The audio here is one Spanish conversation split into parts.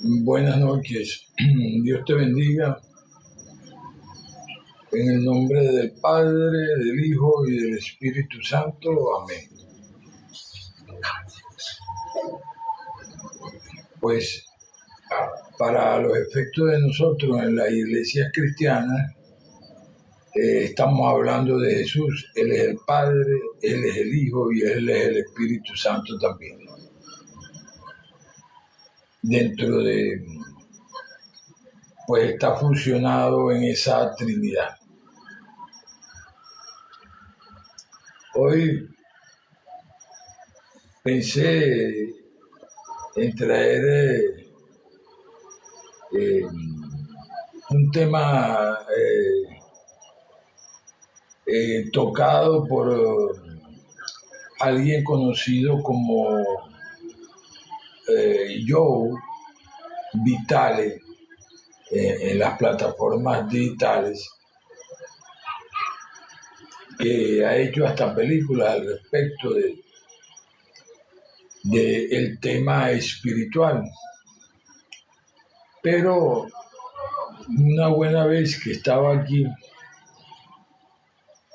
Buenas noches. Dios te bendiga en el nombre del Padre, del Hijo y del Espíritu Santo. Amén. Pues para los efectos de nosotros en las iglesias cristianas, estamos hablando de Jesús. Él es el Padre, Él es el Hijo y Él es el Espíritu Santo también. Dentro de, pues está fusionado en esa Trinidad. Hoy pensé en traer un tema tocado por alguien conocido como Joe Vitale en las plataformas digitales, que ha hecho hasta películas al respecto de el tema espiritual. Pero una buena vez que estaba aquí,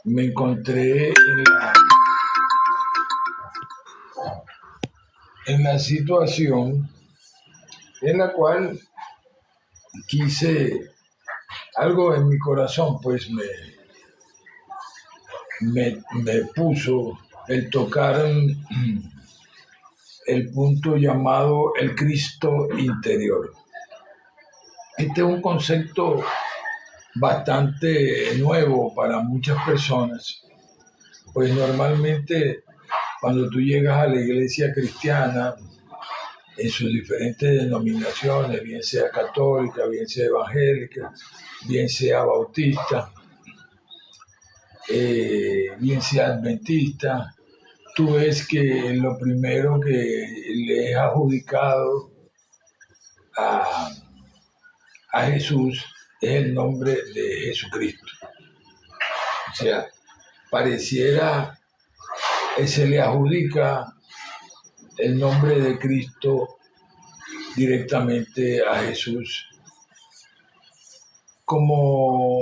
me encontré en la situación en la cual quise, algo en mi corazón pues me puso el tocar el punto llamado el Cristo interior. Este es un concepto bastante nuevo para muchas personas, pues normalmente cuando tú llegas a la iglesia cristiana, en sus diferentes denominaciones, bien sea católica, bien sea evangélica, bien sea bautista, bien sea adventista, tú ves que lo primero que le es adjudicado a Jesús es el nombre de Jesucristo. O sea, pareciera que se le adjudica el nombre de Cristo directamente a Jesús como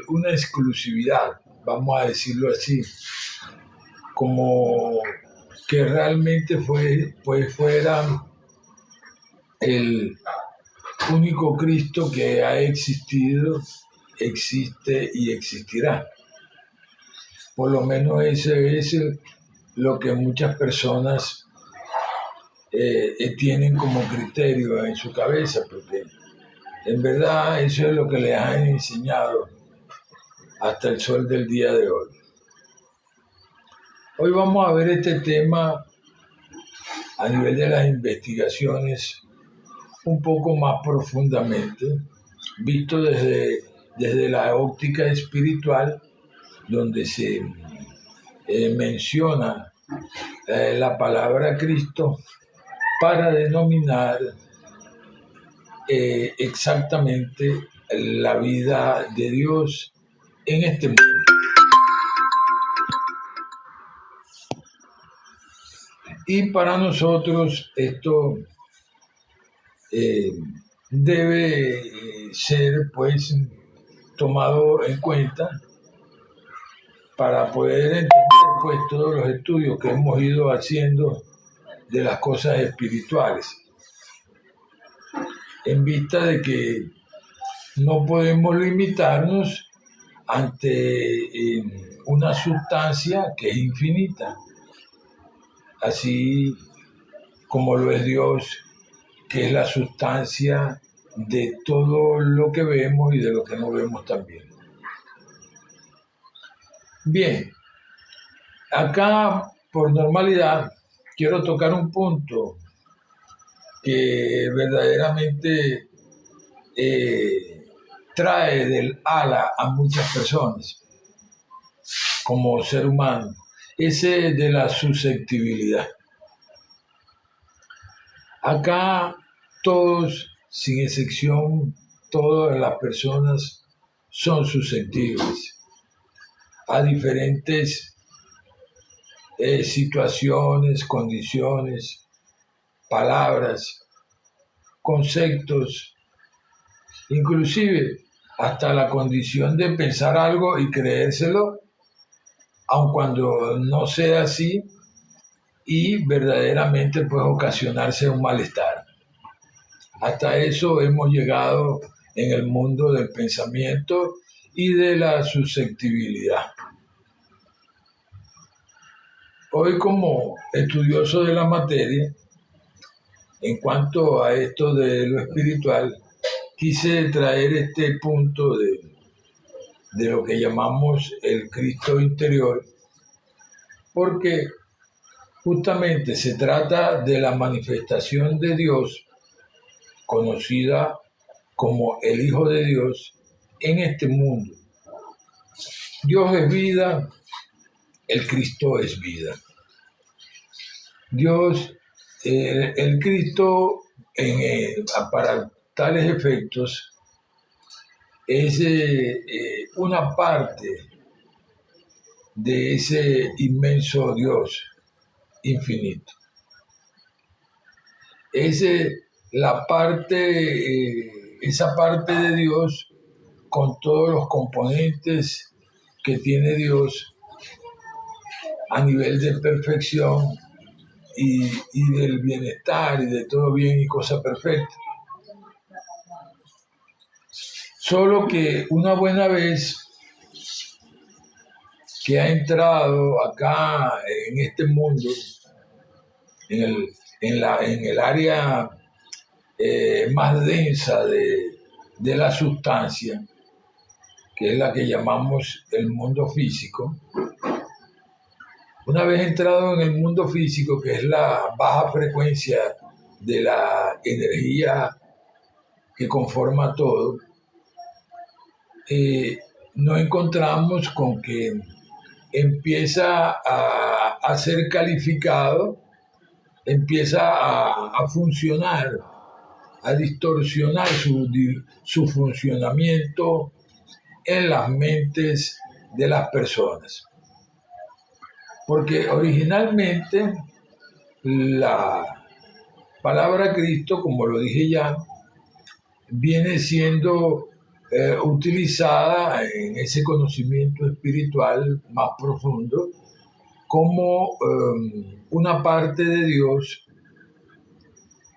una exclusividad, vamos a decirlo así, como que realmente fuera el único Cristo que ha existido, existe y existirá. Por lo menos ese es lo que muchas personas tienen como criterio en su cabeza, porque en verdad eso es lo que les han enseñado hasta el sol del día de hoy. Hoy vamos a ver este tema a nivel de las investigaciones un poco más profundamente, visto desde la óptica espiritual, donde se menciona la palabra Cristo para denominar exactamente la vida de Dios en este mundo. Y para nosotros esto debe ser pues tomado en cuenta para poder entender pues todos los estudios que hemos ido haciendo de las cosas espirituales, en vista de que no podemos limitarnos ante una sustancia que es infinita, así como lo es Dios, que es la sustancia de todo lo que vemos y de lo que no vemos también. Bien, acá por normalidad quiero tocar un punto que verdaderamente trae del ala a muchas personas como ser humano, ese de la susceptibilidad. Acá todos, sin excepción, todas las personas son susceptibles a diferentes situaciones, condiciones, palabras conceptos, inclusive hasta la condición de pensar algo y creérselo, aun cuando no sea así, y verdaderamente puede ocasionarse un malestar. Hasta eso hemos llegado en el mundo del pensamiento y de la susceptibilidad. Hoy, como estudioso de la materia, en cuanto a esto de lo espiritual, quise traer este punto de lo que llamamos el Cristo interior, porque justamente se trata de la manifestación de Dios, conocida como el Hijo de Dios, en este mundo. Dios es vida, el Cristo es vida. Dios, el Cristo, para tales efectos, es una parte de ese inmenso Dios infinito. Es esa parte de Dios con todos los componentes que tiene Dios a nivel de perfección y del bienestar y de todo bien y cosa perfecta. Solo que una buena vez que ha entrado acá en este mundo, en el área más densa de la sustancia, que es la que llamamos el mundo físico. Una vez entrado en el mundo físico, que es la baja frecuencia de la energía que conforma todo, nos encontramos con que empieza a ser calificado, empieza a funcionar, a distorsionar su funcionamiento en las mentes de las personas. Porque originalmente la palabra Cristo, como lo dije ya, viene siendo utilizada en ese conocimiento espiritual más profundo como una parte de Dios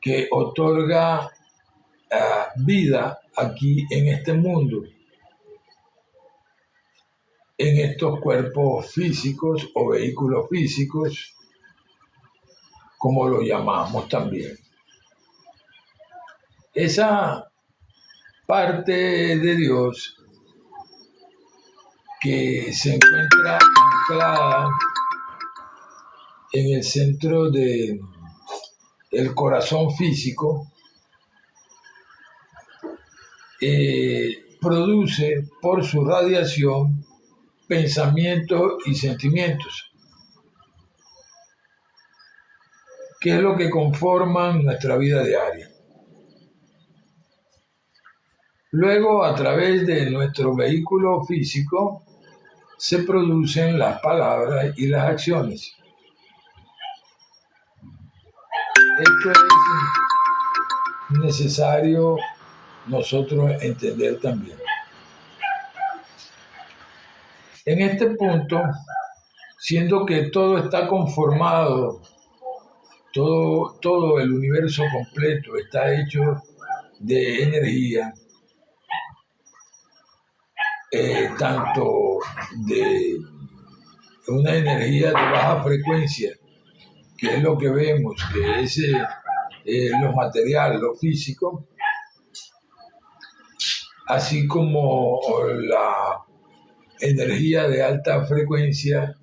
que otorga vida aquí en este mundo, en estos cuerpos físicos o vehículos físicos, como lo llamamos también. Esa parte de Dios que se encuentra anclada en el centro del corazón físico, produce por su radiación pensamientos y sentimientos, que es lo que conforman nuestra vida diaria. Luego, a través de nuestro vehículo físico, se producen las palabras y las acciones. Esto es necesario nosotros entender también. En este punto, siendo que todo está conformado, todo el universo completo está hecho de energía, tanto de una energía de baja frecuencia, que es lo que vemos, que es lo material, lo físico, así como la energía de alta frecuencia,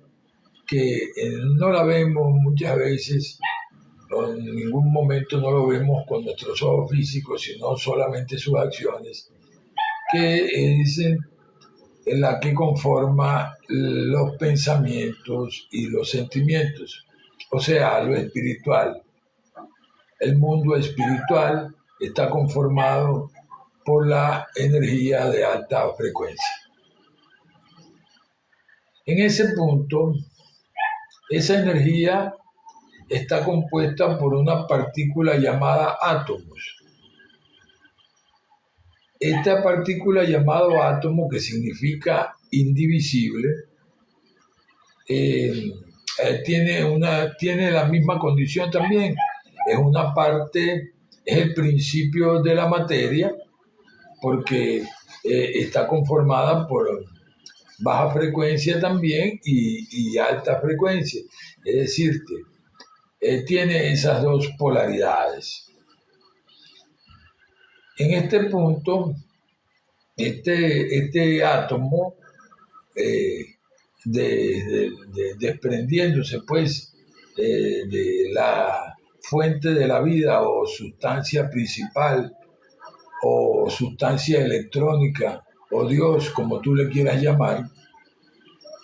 que no la vemos muchas veces, en ningún momento no lo vemos con nuestros ojos físicos, sino solamente sus acciones, que es en la que conforma los pensamientos y los sentimientos, o sea, lo espiritual. El mundo espiritual está conformado por la energía de alta frecuencia. En ese punto, esa energía está compuesta por una partícula llamada átomos. esta partícula llamada átomo, que significa indivisible, tiene la misma condición también. Es una parte, es el principio de la materia, porque está conformada por baja frecuencia también y alta frecuencia. Es decir, tiene esas dos polaridades. En este punto, este átomo, desprendiéndose pues de la fuente de la vida o sustancia principal o sustancia electrónica o Dios, como tú le quieras llamar,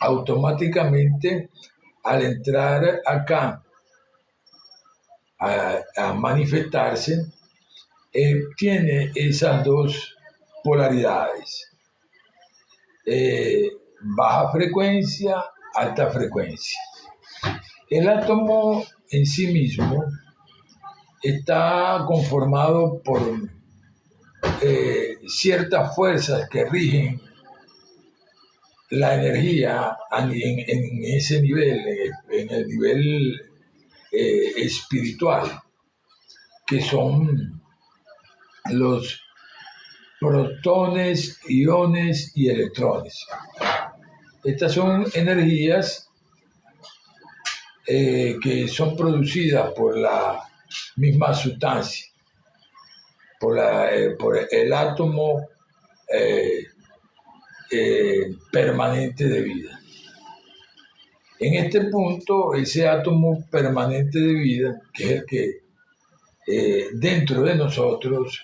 automáticamente al entrar acá a manifestarse, tiene esas dos polaridades, baja frecuencia, alta frecuencia. El átomo en sí mismo está conformado por ciertas fuerzas que rigen la energía en ese nivel, en el nivel espiritual, que son los protones, iones y electrones. Estas son energías que son producidas por la misma sustancia, por el átomo permanente de vida. En este punto, ese átomo permanente de vida, que es el que dentro de nosotros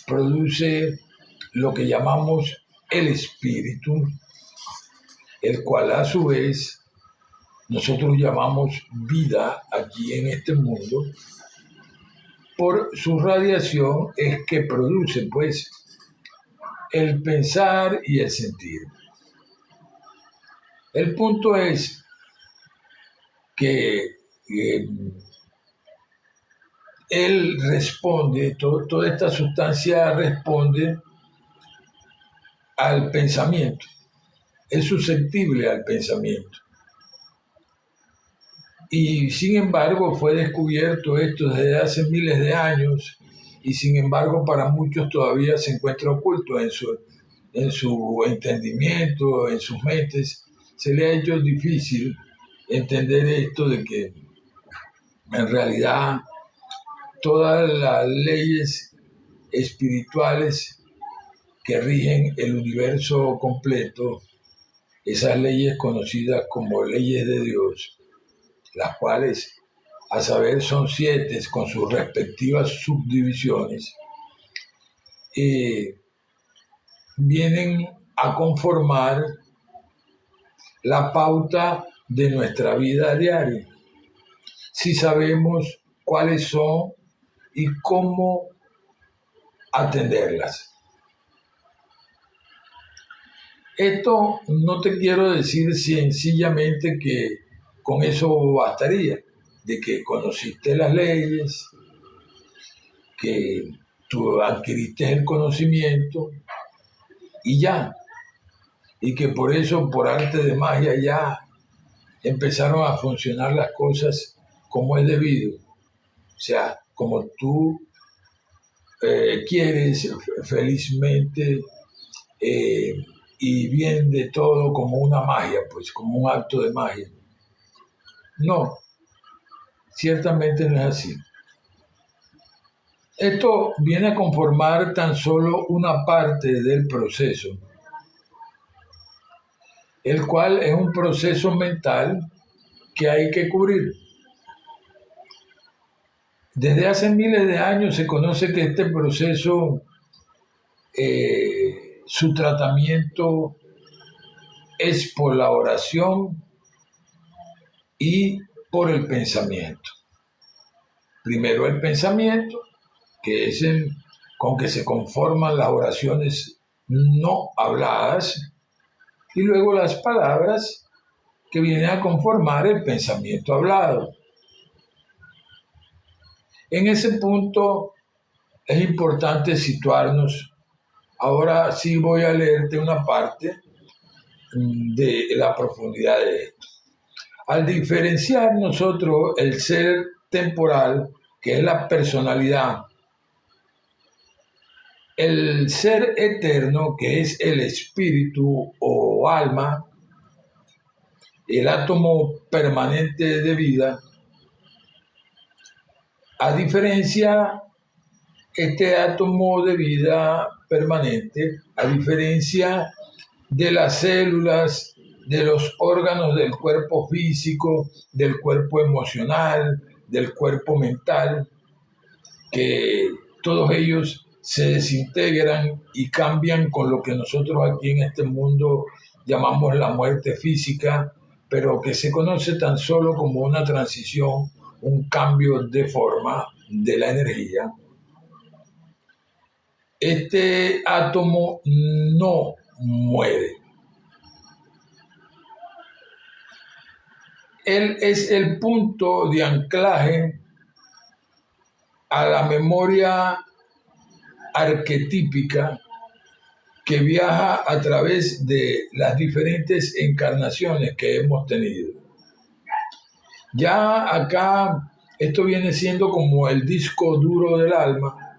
produce lo que llamamos el espíritu, el cual a su vez nosotros llamamos vida aquí en este mundo, por su radiación es que produce pues el pensar y el sentir. El punto es que él responde, toda esta sustancia responde al pensamiento, es susceptible al pensamiento. Y sin embargo fue descubierto esto desde hace miles de años y sin embargo para muchos todavía se encuentra oculto en su entendimiento, en sus mentes. Se le ha hecho difícil entender esto de que en realidad todas las leyes espirituales que rigen el universo completo, esas leyes conocidas como leyes de Dios, las cuales a saber son 7 con sus respectivas subdivisiones, vienen a conformar la pauta de nuestra vida diaria, si sabemos cuáles son y cómo atenderlas. Esto no te quiero decir sencillamente que con eso bastaría, de que conociste las leyes, que tú adquiriste el conocimiento y ya, y que por eso, por arte de magia, ya empezaron a funcionar las cosas como es debido, o sea, como tú quieres felizmente y bien de todo como una magia, pues como un acto de magia. No, ciertamente no es así. Esto viene a conformar tan solo una parte del proceso, el cual es un proceso mental que hay que cubrir. Desde hace miles de años se conoce que este proceso, su tratamiento es por la oración y por el pensamiento. Primero el pensamiento, que es con que se conforman las oraciones no habladas, y luego las palabras que vienen a conformar el pensamiento hablado. En ese punto es importante situarnos Ahora sí voy a leerte una parte de la profundidad de esto. Al diferenciar nosotros el ser temporal, que es la personalidad, el ser eterno, que es el espíritu o alma, el átomo permanente de vida, a diferencia, este átomo de vida permanente, a diferencia de las células, de los órganos del cuerpo físico, del cuerpo emocional, del cuerpo mental, que todos ellos se desintegran y cambian con lo que nosotros aquí en este mundo llamamos la muerte física, pero que se conoce tan solo como una transición, un cambio de forma de la energía. Este átomo no muere. Él es el punto de anclaje a la memoria arquetípica que viaja a través de las diferentes encarnaciones que hemos tenido. Ya acá esto viene siendo como el disco duro del alma,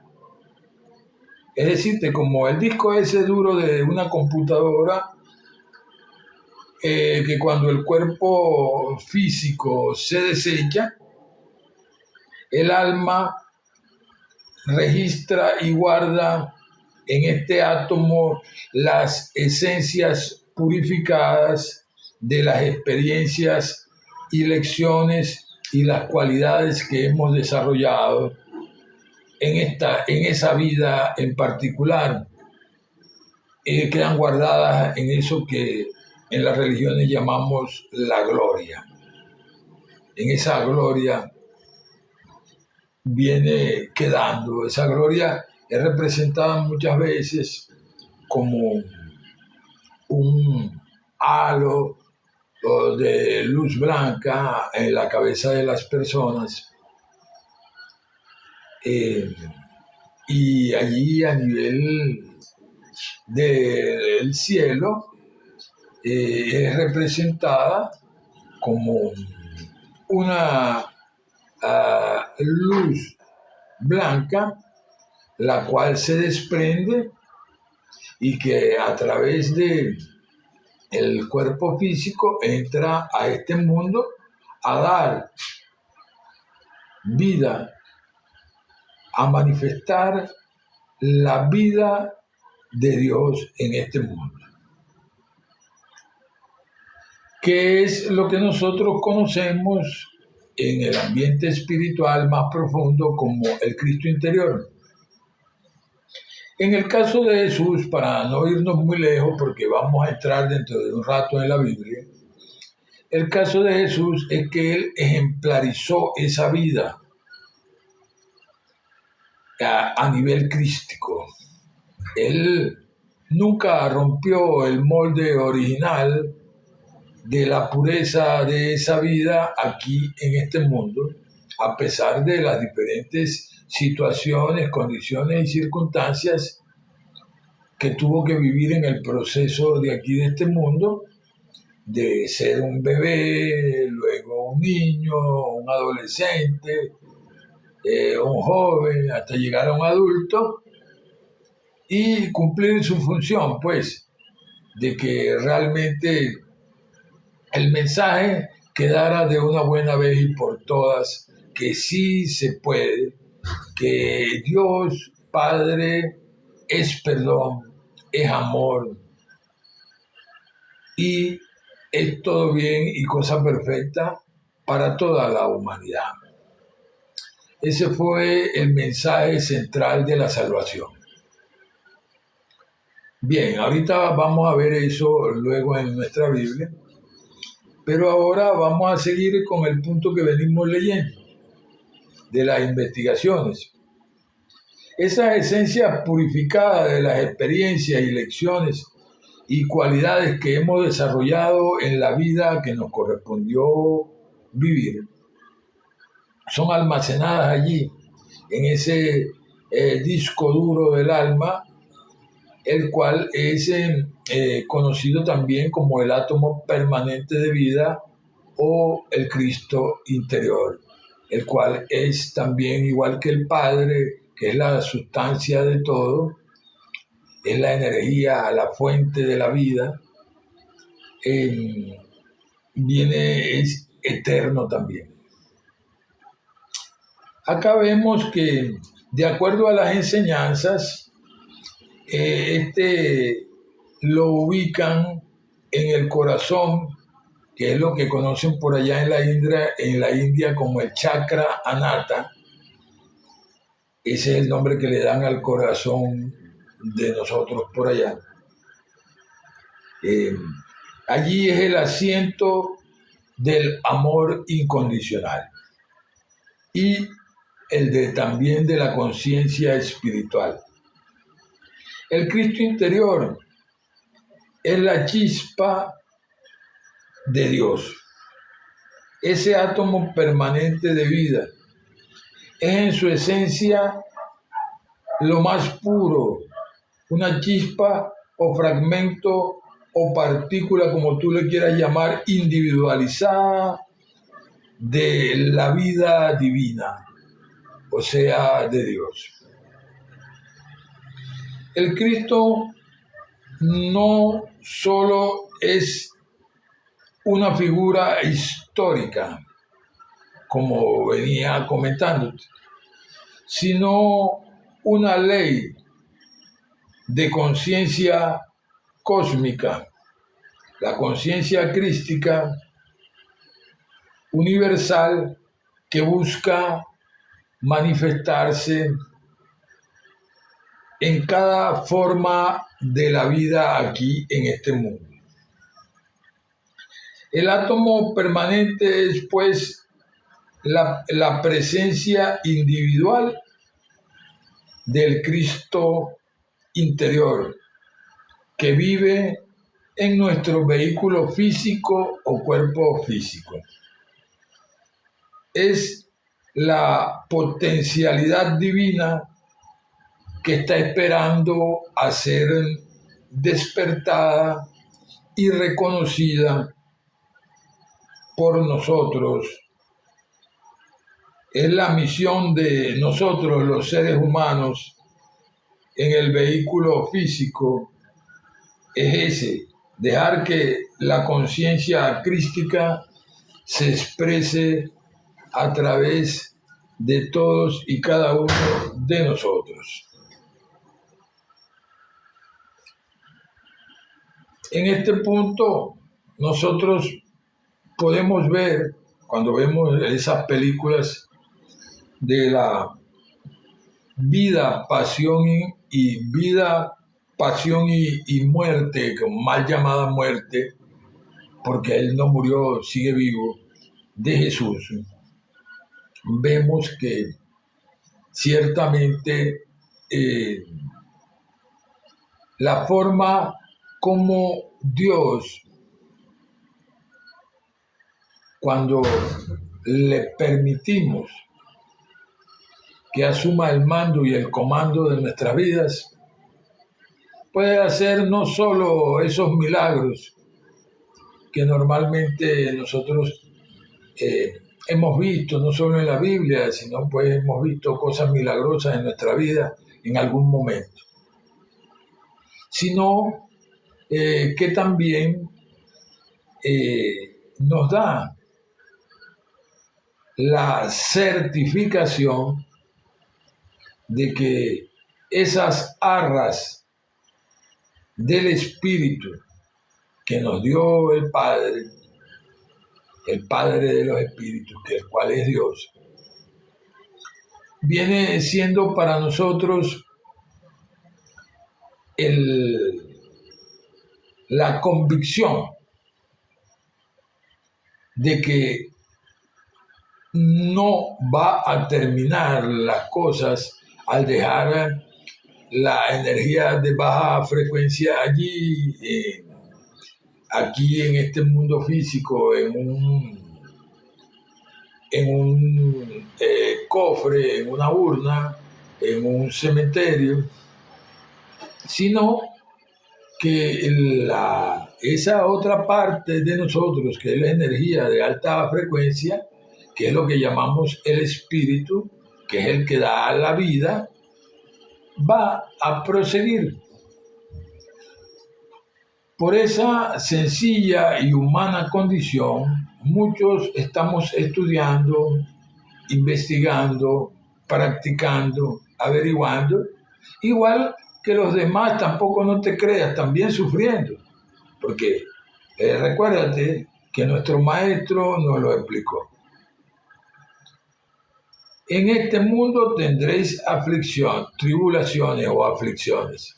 es decir, como el disco ese duro de una computadora, que cuando el cuerpo físico se desecha, el alma registra y guarda en este átomo las esencias purificadas de las experiencias y lecciones y las cualidades que hemos desarrollado en esa vida en particular. Quedan guardadas en eso que en las religiones llamamos la gloria. En esa gloria viene quedando. Esa gloria es representada muchas veces como un halo de luz blanca en la cabeza de las personas. Y allí a nivel del cielo es representada como una luz blanca, la cual se desprende y que a través de el cuerpo físico entra a este mundo a dar vida, a manifestar la vida de Dios en este mundo. ¿Qué es lo que nosotros conocemos en el ambiente espiritual más profundo como el Cristo interior? En el caso de Jesús, para no irnos muy lejos, porque vamos a entrar dentro de un rato en la Biblia, el caso de Jesús es que él ejemplarizó esa vida a nivel crístico. Él nunca rompió el molde original de la pureza de esa vida aquí en este mundo, a pesar de las diferentes situaciones, condiciones y circunstancias que tuvo que vivir en el proceso de aquí de este mundo, de ser un bebé, luego un niño, un adolescente, un joven, hasta llegar a un adulto y cumplir su función, pues, de que realmente el mensaje quedara de una buena vez y por todas, que sí se puede, que Dios Padre es perdón, es amor y es todo bien y cosa perfecta para toda la humanidad. Ese fue el mensaje central de la salvación. Bien, ahorita vamos a ver eso luego en nuestra Biblia, pero ahora vamos a seguir con el punto que venimos leyendo, de las investigaciones. Esa esencia purificada de las experiencias y lecciones y cualidades que hemos desarrollado en la vida que nos correspondió vivir, son almacenadas allí, en ese disco duro del alma, el cual es conocido también como el átomo permanente de vida o el Cristo interior, el cual es también igual que el Padre, que es la sustancia de todo, es la energía, la fuente de la vida, es eterno también. Acá vemos que, de acuerdo a las enseñanzas, lo ubican en el corazón, que es lo que conocen por allá en la India como el chakra anata. Ese es el nombre que le dan al corazón de nosotros por allá. Allí es el asiento del amor incondicional y también de la conciencia espiritual. El Cristo interior es la chispa de Dios, ese átomo permanente de vida. Es en su esencia lo más puro, una chispa o fragmento o partícula, como tú le quieras llamar, individualizada de la vida divina, o sea, de Dios. El Cristo no solo es una figura histórica, como venía comentando, sino una ley de conciencia cósmica, la conciencia crística universal que busca manifestarse en cada forma de la vida aquí en este mundo. El átomo permanente es, pues, la presencia individual del Cristo interior que vive en nuestro vehículo físico o cuerpo físico. Es la potencialidad divina que está esperando a ser despertada y reconocida por nosotros. Es la misión de nosotros, los seres humanos, en el vehículo físico, es dejar que la conciencia crística se exprese a través de todos y cada uno de nosotros. En este punto, nosotros podemos ver, cuando vemos esas películas de la vida, pasión y muerte, mal llamada muerte, porque él no murió, sigue vivo, de Jesús. Vemos que ciertamente la forma como Dios, cuando le permitimos que asuma el mando y el comando de nuestras vidas, puede hacer no solo esos milagros que normalmente nosotros hemos visto, no solo en la Biblia, sino pues hemos visto cosas milagrosas en nuestra vida en algún momento, sino que también nos da la certificación de que esas arras del Espíritu que nos dio el Padre de los Espíritus, que el cual es Dios, viene siendo para nosotros la convicción de que no va a terminar las cosas al dejar la energía de baja frecuencia allí, aquí en este mundo físico, en un cofre, en una urna, en un cementerio, sino que esa otra parte de nosotros, que es la energía de alta frecuencia, que es lo que llamamos el espíritu, que es el que da la vida, va a proseguir. Por esa sencilla y humana condición, muchos estamos estudiando, investigando, practicando, averiguando, igual que los demás. Tampoco no te creas, también sufriendo, porque recuérdate que nuestro maestro nos lo explicó. En este mundo tendréis aflicción, tribulaciones o aflicciones,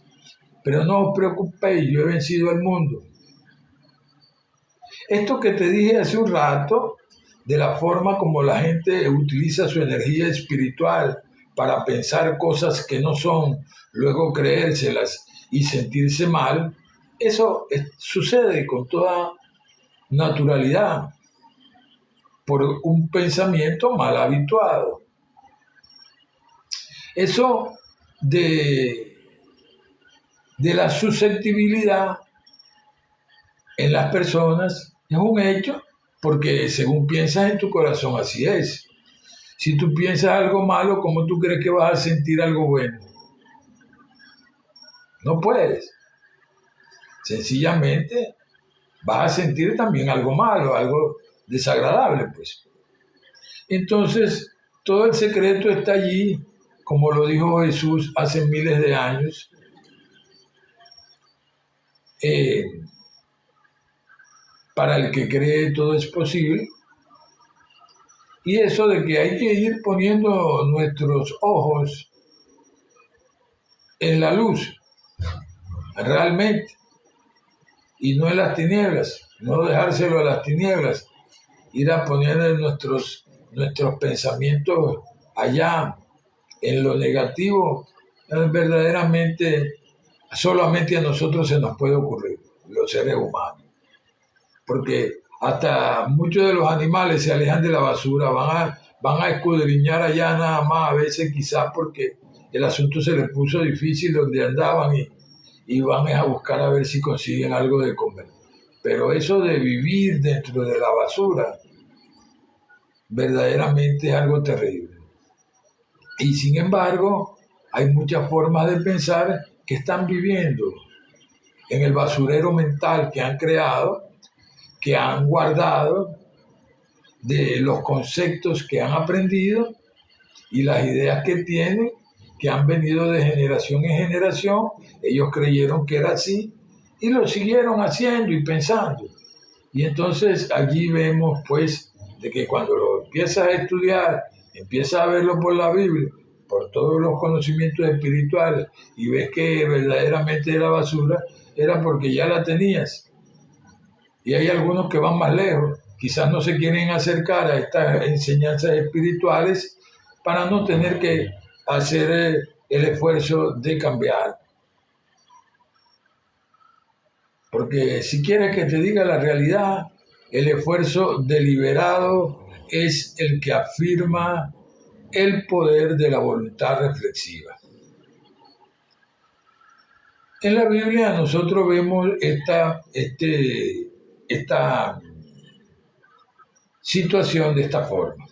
pero no os preocupéis, yo he vencido al mundo. Esto que te dije hace un rato, de la forma como la gente utiliza su energía espiritual para pensar cosas que no son, luego creérselas y sentirse mal, eso sucede con toda naturalidad por un pensamiento mal habituado. Eso de la susceptibilidad en las personas es un hecho, porque según piensas en tu corazón, así es. Si tú piensas algo malo, ¿cómo tú crees que vas a sentir algo bueno? No puedes. Sencillamente vas a sentir también algo malo, algo desagradable, pues. Entonces, todo el secreto está allí, como lo dijo Jesús hace miles de años. Para el que cree todo es posible. Y eso de que hay que ir poniendo nuestros ojos en la luz, realmente, y no en las tinieblas, no dejárselo a las tinieblas, ir a poner nuestros pensamientos allá, en lo negativo, verdaderamente solamente a nosotros se nos puede ocurrir, los seres humanos. Porque hasta muchos de los animales se alejan de la basura, van a escudriñar allá nada más, a veces quizás porque el asunto se les puso difícil donde andaban y van a buscar a ver si consiguen algo de comer. Pero eso de vivir dentro de la basura verdaderamente es algo terrible. Y sin embargo, hay muchas formas de pensar que están viviendo en el basurero mental que han creado, que han guardado de los conceptos que han aprendido y las ideas que tienen, que han venido de generación en generación. Ellos creyeron que era así y lo siguieron haciendo y pensando. Y entonces allí vemos pues de que cuando lo empiezas a estudiar, empiezas a verlo por la Biblia, por todos los conocimientos espirituales, y ves que verdaderamente era basura, era porque ya la tenías. Y hay algunos que van más lejos, quizás no se quieren acercar a estas enseñanzas espirituales para no tener que hacer el esfuerzo de cambiar. Porque si quieres que te diga la realidad, el esfuerzo deliberado es el que afirma el poder de la voluntad reflexiva. En la Biblia nosotros vemos esta situación de esta forma.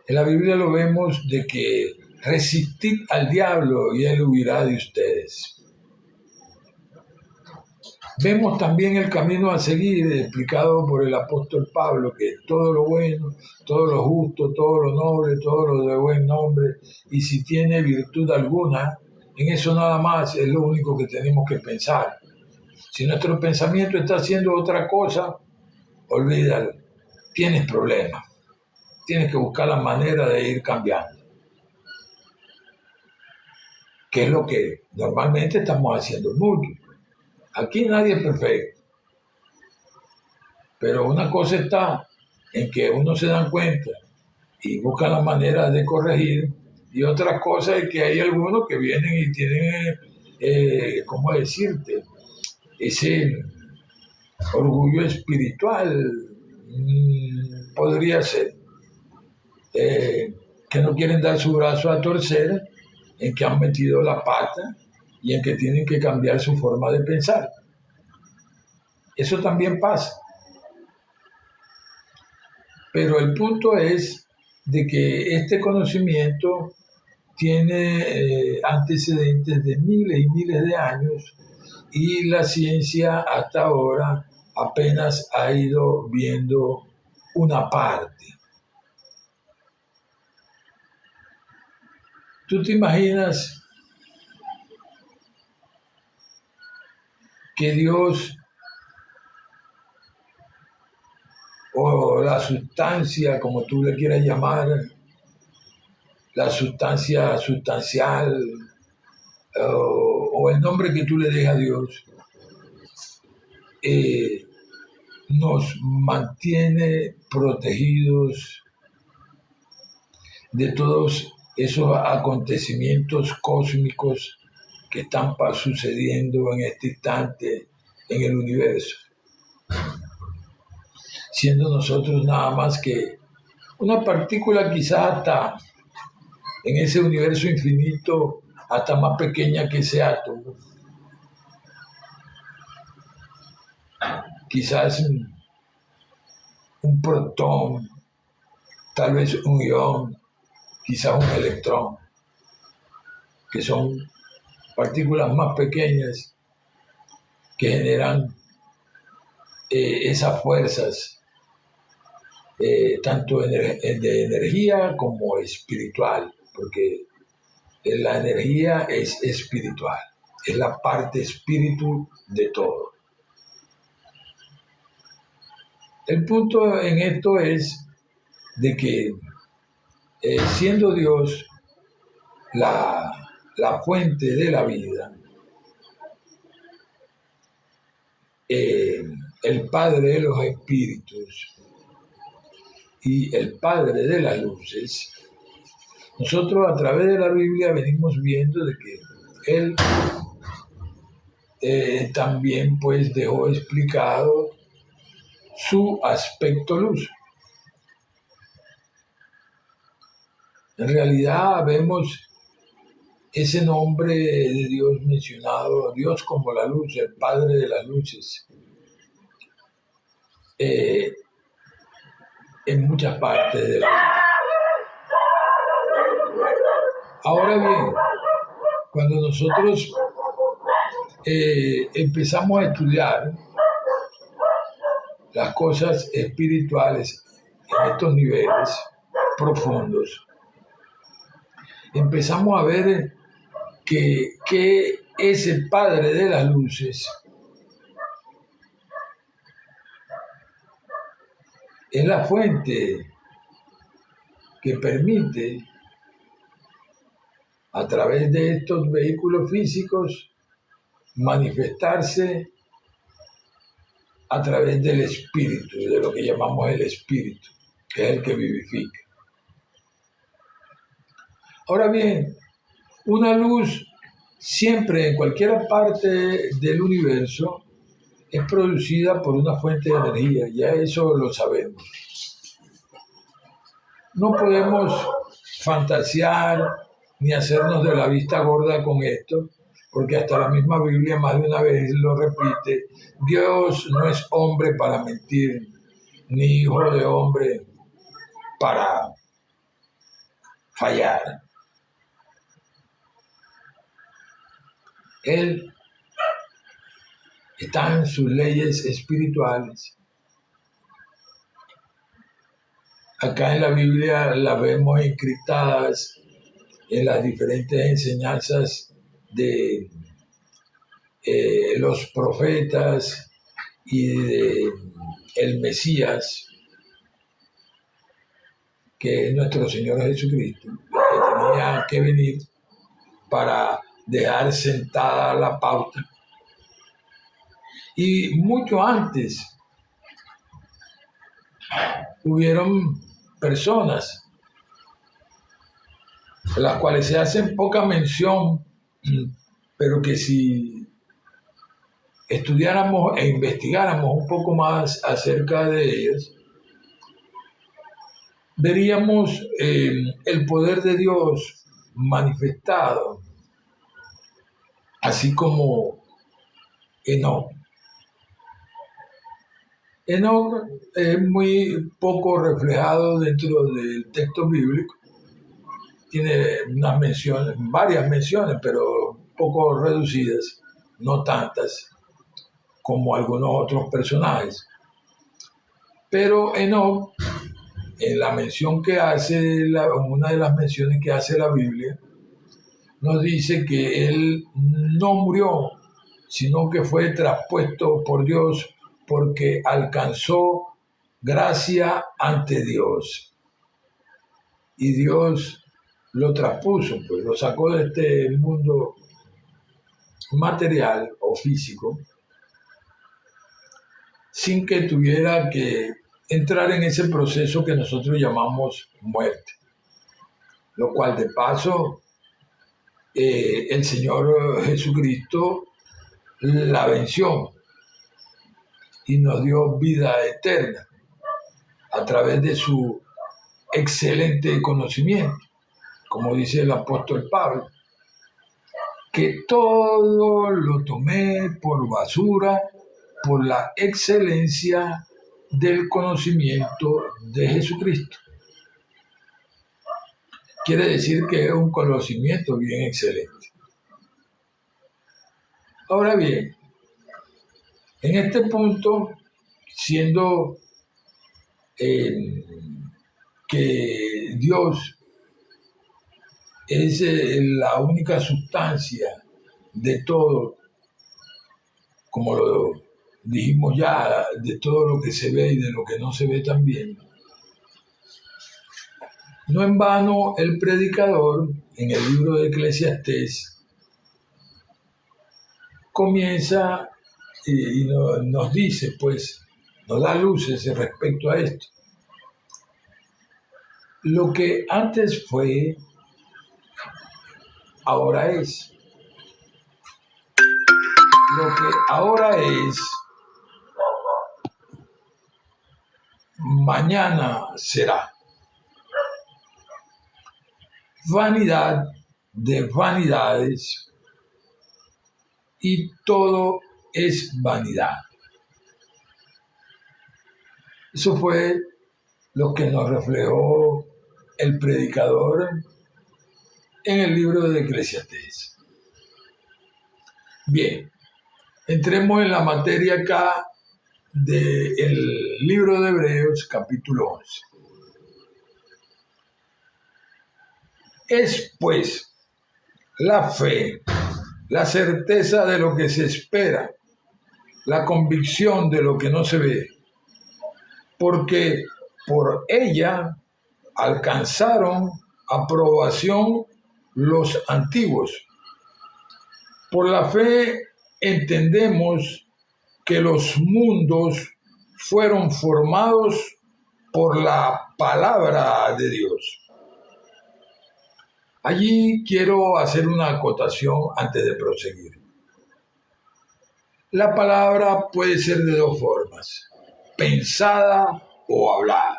En la Biblia lo vemos de que resistid al diablo y él huirá de ustedes. Vemos también el camino a seguir explicado por el apóstol Pablo, que todo lo bueno, todo lo justo, todo lo noble, todo lo de buen nombre, y si tiene virtud alguna, en eso nada más es lo único que tenemos que pensar. Si nuestro pensamiento está haciendo otra cosa, olvídalo, tienes problemas. Tienes que buscar la manera de ir cambiando. Que es lo que normalmente estamos haciendo mucho. Aquí nadie es perfecto. Pero una cosa está en que uno se da cuenta y busca la manera de corregir, y otra cosa es que hay algunos que vienen y tienen, ¿cómo decirte? Ese orgullo espiritual, podría ser, que no quieren dar su brazo a torcer, en que han metido la pata y en que tienen que cambiar su forma de pensar. Eso también pasa. Pero el punto es de que este conocimiento tiene antecedentes de miles y miles de años y la ciencia hasta ahora apenas ha ido viendo una parte. ¿Tú te imaginas que Dios o la sustancia, como tú le quieras llamar, la sustancia sustancial o el nombre que tú le des a Dios, nos mantiene protegidos de todos esos acontecimientos cósmicos que están sucediendo en este instante en el universo, siendo nosotros nada más que una partícula quizás hasta en ese universo infinito, hasta más pequeña que ese átomo, quizás un protón, tal vez un ión, quizás un electrón, que son partículas más pequeñas que generan esas fuerzas, tanto de energía como espiritual, porque la energía es espiritual, es la parte espíritu de todo. El punto en esto es de que siendo Dios la fuente de la vida, el Padre de los espíritus y el Padre de las luces, nosotros a través de la Biblia venimos viendo de que Él también pues dejó explicado su aspecto luz. En realidad vemos ese nombre de Dios mencionado, Dios como la luz, el Padre de las luces, en muchas partes de la Biblia. Ahora bien, cuando nosotros empezamos a estudiar las cosas espirituales en estos niveles profundos, empezamos a ver que ese Padre de las luces es la fuente que permite a través de estos vehículos físicos manifestarse a través del espíritu, de lo que llamamos el espíritu, que es el que vivifica. Ahora bien, una luz siempre en cualquier parte del universo es producida por una fuente de energía, ya eso lo sabemos. No podemos fantasear ni hacernos de la vista gorda con esto, porque hasta la misma Biblia más de una vez lo repite: Dios no es hombre para mentir, ni hijo de hombre para fallar. Él está en sus leyes espirituales. Acá en la Biblia las vemos encriptadas en las diferentes enseñanzas de los profetas y de el Mesías, que es nuestro Señor Jesucristo, que tenía que venir para dejar sentada la pauta. Y mucho antes hubieron personas de las cuales se hace poca mención, pero que si estudiáramos e investigáramos un poco más acerca de ellas, veríamos el poder de Dios manifestado así como Enoc. Enoc es muy poco reflejado dentro del texto bíblico. Tiene unas menciones, varias menciones, pero poco reducidas, no tantas como algunos otros personajes. Pero Enoc, en la mención que hace, una de las menciones que hace la Biblia, nos dice que él no murió, sino que fue traspuesto por Dios porque alcanzó gracia ante Dios. Y Dios lo traspuso, pues lo sacó de este mundo material o físico, sin que tuviera que entrar en ese proceso que nosotros llamamos muerte. Lo cual, de paso, el Señor Jesucristo la venció y nos dio vida eterna a través de su excelente conocimiento, como dice el apóstol Pablo, que todo lo tomé por basura por la excelencia del conocimiento de Jesucristo. Quiere decir que es un conocimiento bien excelente. Ahora bien, en este punto, siendo que Dios es la única sustancia de todo, como lo dijimos ya, de todo lo que se ve y de lo que no se ve también. No en vano el predicador, en el libro de Eclesiastés, comienza y nos dice, pues, nos da luces respecto a esto. Lo que antes fue, ahora es. Lo que ahora es, mañana será. Vanidad de vanidades y todo es vanidad. Eso fue lo que nos reflejó el predicador en el libro de Eclesiastés. Bien, entremos en la materia acá del libro de Hebreos, capítulo 11. Es, pues, la fe, la certeza de lo que se espera, la convicción de lo que no se ve, porque por ella alcanzaron aprobación los antiguos. Por la fe entendemos que los mundos fueron formados por la palabra de Dios. Allí quiero hacer una acotación antes de proseguir. La palabra puede ser de dos formas, pensada o hablada.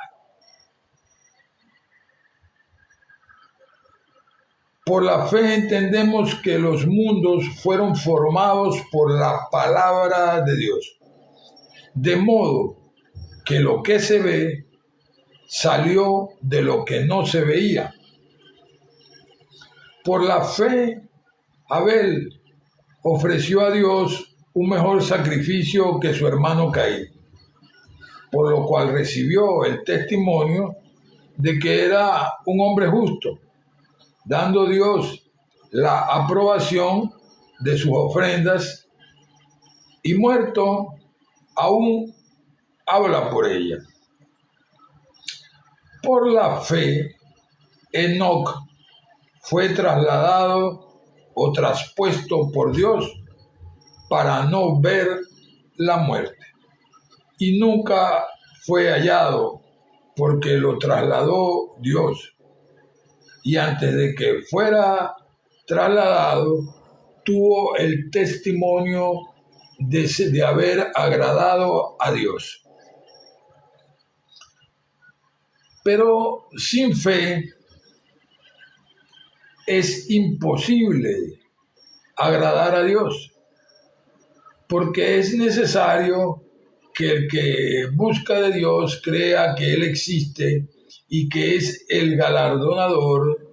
Por la fe entendemos que los mundos fueron formados por la palabra de Dios, de modo que lo que se ve salió de lo que no se veía. Por la fe, Abel ofreció a Dios un mejor sacrificio que su hermano Caín, por lo cual recibió el testimonio de que era un hombre justo, dando Dios la aprobación de sus ofrendas, y muerto aún habla por ella. Por la fe, Enoc fue trasladado o traspuesto por Dios para no ver la muerte, y nunca fue hallado porque lo trasladó Dios, y antes de que fuera trasladado tuvo el testimonio de haber agradado a Dios. Pero sin fe es imposible agradar a Dios, porque es necesario que el que busca de Dios crea que Él existe y que es el galardonador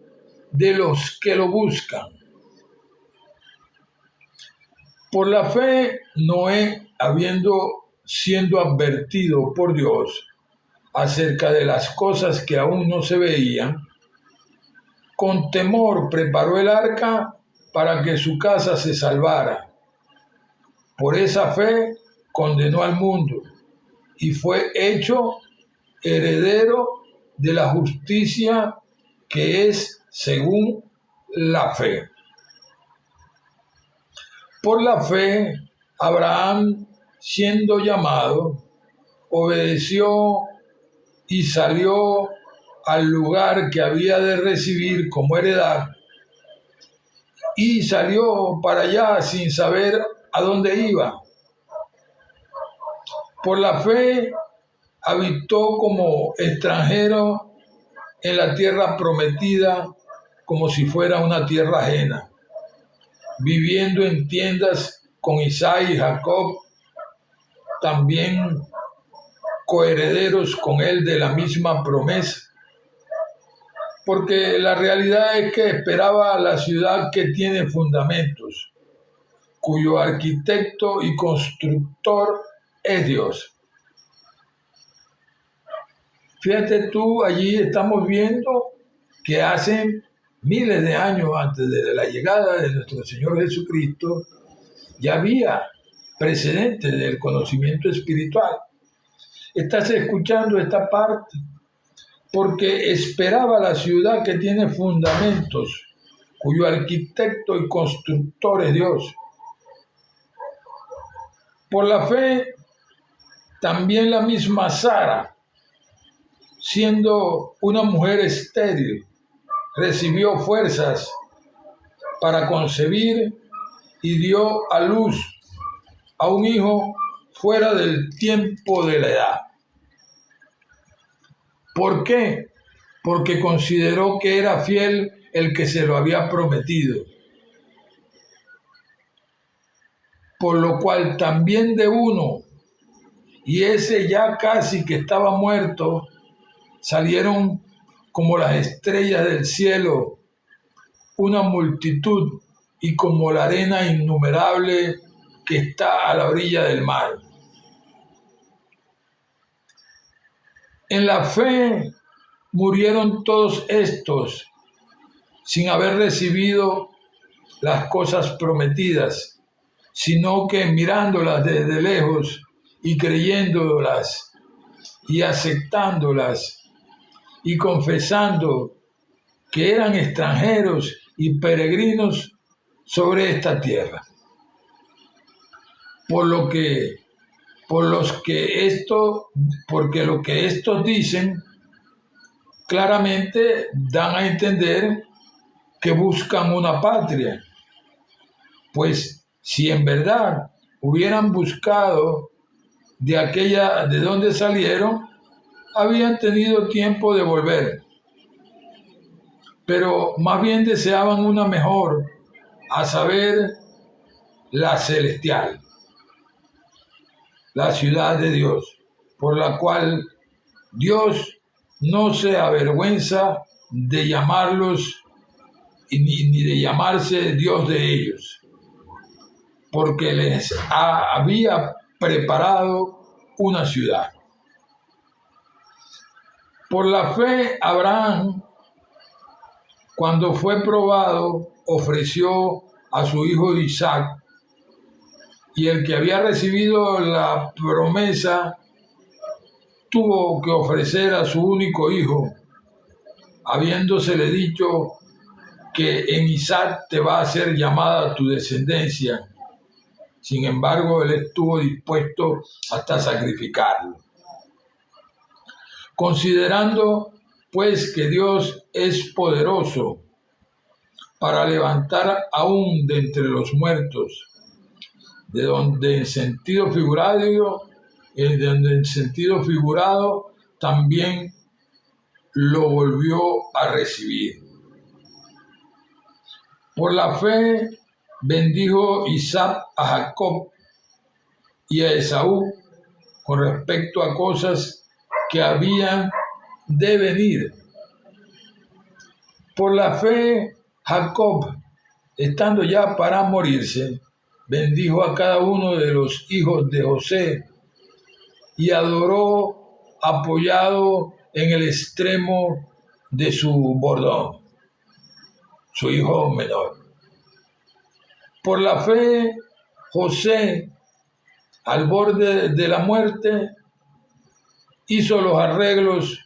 de los que lo buscan. Por la fe, Noé, siendo advertido por Dios acerca de las cosas que aún no se veían, con temor preparó el arca para que su casa se salvara. Por esa fe condenó al mundo y fue hecho heredero de la justicia que es según la fe. Por la fe, Abraham, siendo llamado, obedeció y salió al lugar que había de recibir como heredad, y salió para allá sin saber a dónde iba. Por la fe, habitó como extranjero en la tierra prometida, como si fuera una tierra ajena, viviendo en tiendas con Isaac y Jacob, también coherederos con él de la misma promesa. Porque la realidad es que esperaba la ciudad que tiene fundamentos, cuyo arquitecto y constructor es Dios. Fíjate tú, allí estamos viendo que hace miles de años antes de la llegada de nuestro Señor Jesucristo, ya había precedentes del conocimiento espiritual. Estás escuchando esta parte porque esperaba la ciudad que tiene fundamentos, cuyo arquitecto y constructor es Dios. Por la fe, también la misma Sara, siendo una mujer estéril, recibió fuerzas para concebir y dio a luz a un hijo fuera del tiempo de la edad. ¿Por qué? Porque consideró que era fiel el que se lo había prometido. Por lo cual también de uno, y ese ya casi que estaba muerto, salieron como las estrellas del cielo, una multitud, y como la arena innumerable que está a la orilla del mar. En la fe murieron todos estos sin haber recibido las cosas prometidas, sino que mirándolas desde lejos y creyéndolas y aceptándolas y confesando que eran extranjeros y peregrinos sobre esta tierra. Porque lo que estos dicen claramente dan a entender que buscan una patria, pues si en verdad hubieran buscado de donde salieron, habían tenido tiempo de volver, pero más bien deseaban una mejor, a saber, la celestial, la ciudad de Dios, por la cual Dios no se avergüenza de llamarlos ni de llamarse Dios de ellos, porque les había preparado una ciudad. Por la fe, Abraham, cuando fue probado, ofreció a su hijo Isaac, y el que había recibido la promesa tuvo que ofrecer a su único hijo, habiéndosele dicho que en Isaac te va a ser llamada tu descendencia. Sin embargo, él estuvo dispuesto hasta sacrificarlo. Considerando, pues, que Dios es poderoso para levantar aún de entre los muertos, de donde en sentido figurado también lo volvió a recibir. Por la fe bendijo Isaac a Jacob y a Esaú con respecto a cosas que habían de venir. Por la fe, Jacob, estando ya para morirse, bendijo a cada uno de los hijos de José y adoró apoyado en el extremo de su bordón, su hijo menor. Por la fe, José, al borde de la muerte, hizo los arreglos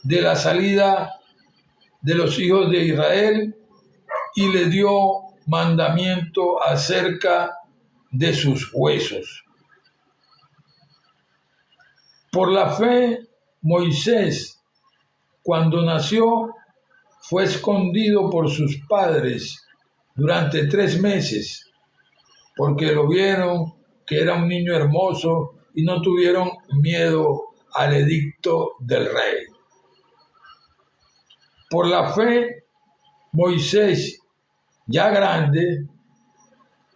de la salida de los hijos de Israel y le dio mandamiento acerca de sus huesos. Por la fe, Moisés, cuando nació, fue escondido por sus padres durante 3 meses, porque lo vieron que era un niño hermoso y no tuvieron miedo al edicto del rey. Por la fe, Moisés, ya grande,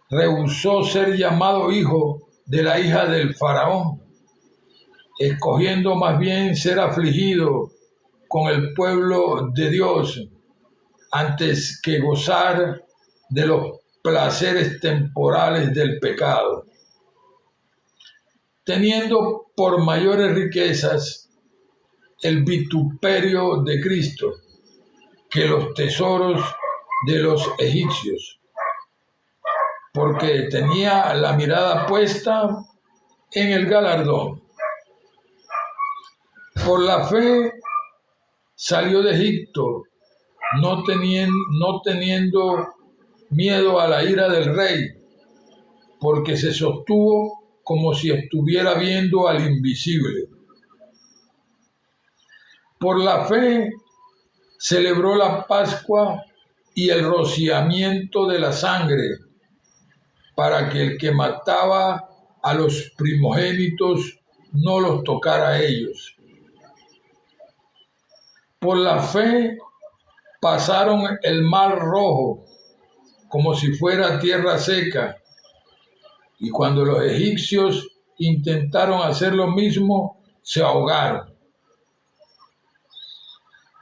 rehusó ser llamado hijo de la hija del faraón, escogiendo más bien ser afligido con el pueblo de Dios antes que gozar de los placeres temporales del pecado, teniendo por mayores riquezas el vituperio de Cristo que los tesoros de los egipcios, porque tenía la mirada puesta en el galardón. Por la fe salió de Egipto, no teniendo miedo a la ira del rey, porque se sostuvo como si estuviera viendo al invisible. Por la fe celebró la Pascua y el rociamiento de la sangre, para que el que mataba a los primogénitos no los tocara a ellos. Por la fe pasaron el mar Rojo como si fuera tierra seca, y cuando los egipcios intentaron hacer lo mismo, se ahogaron.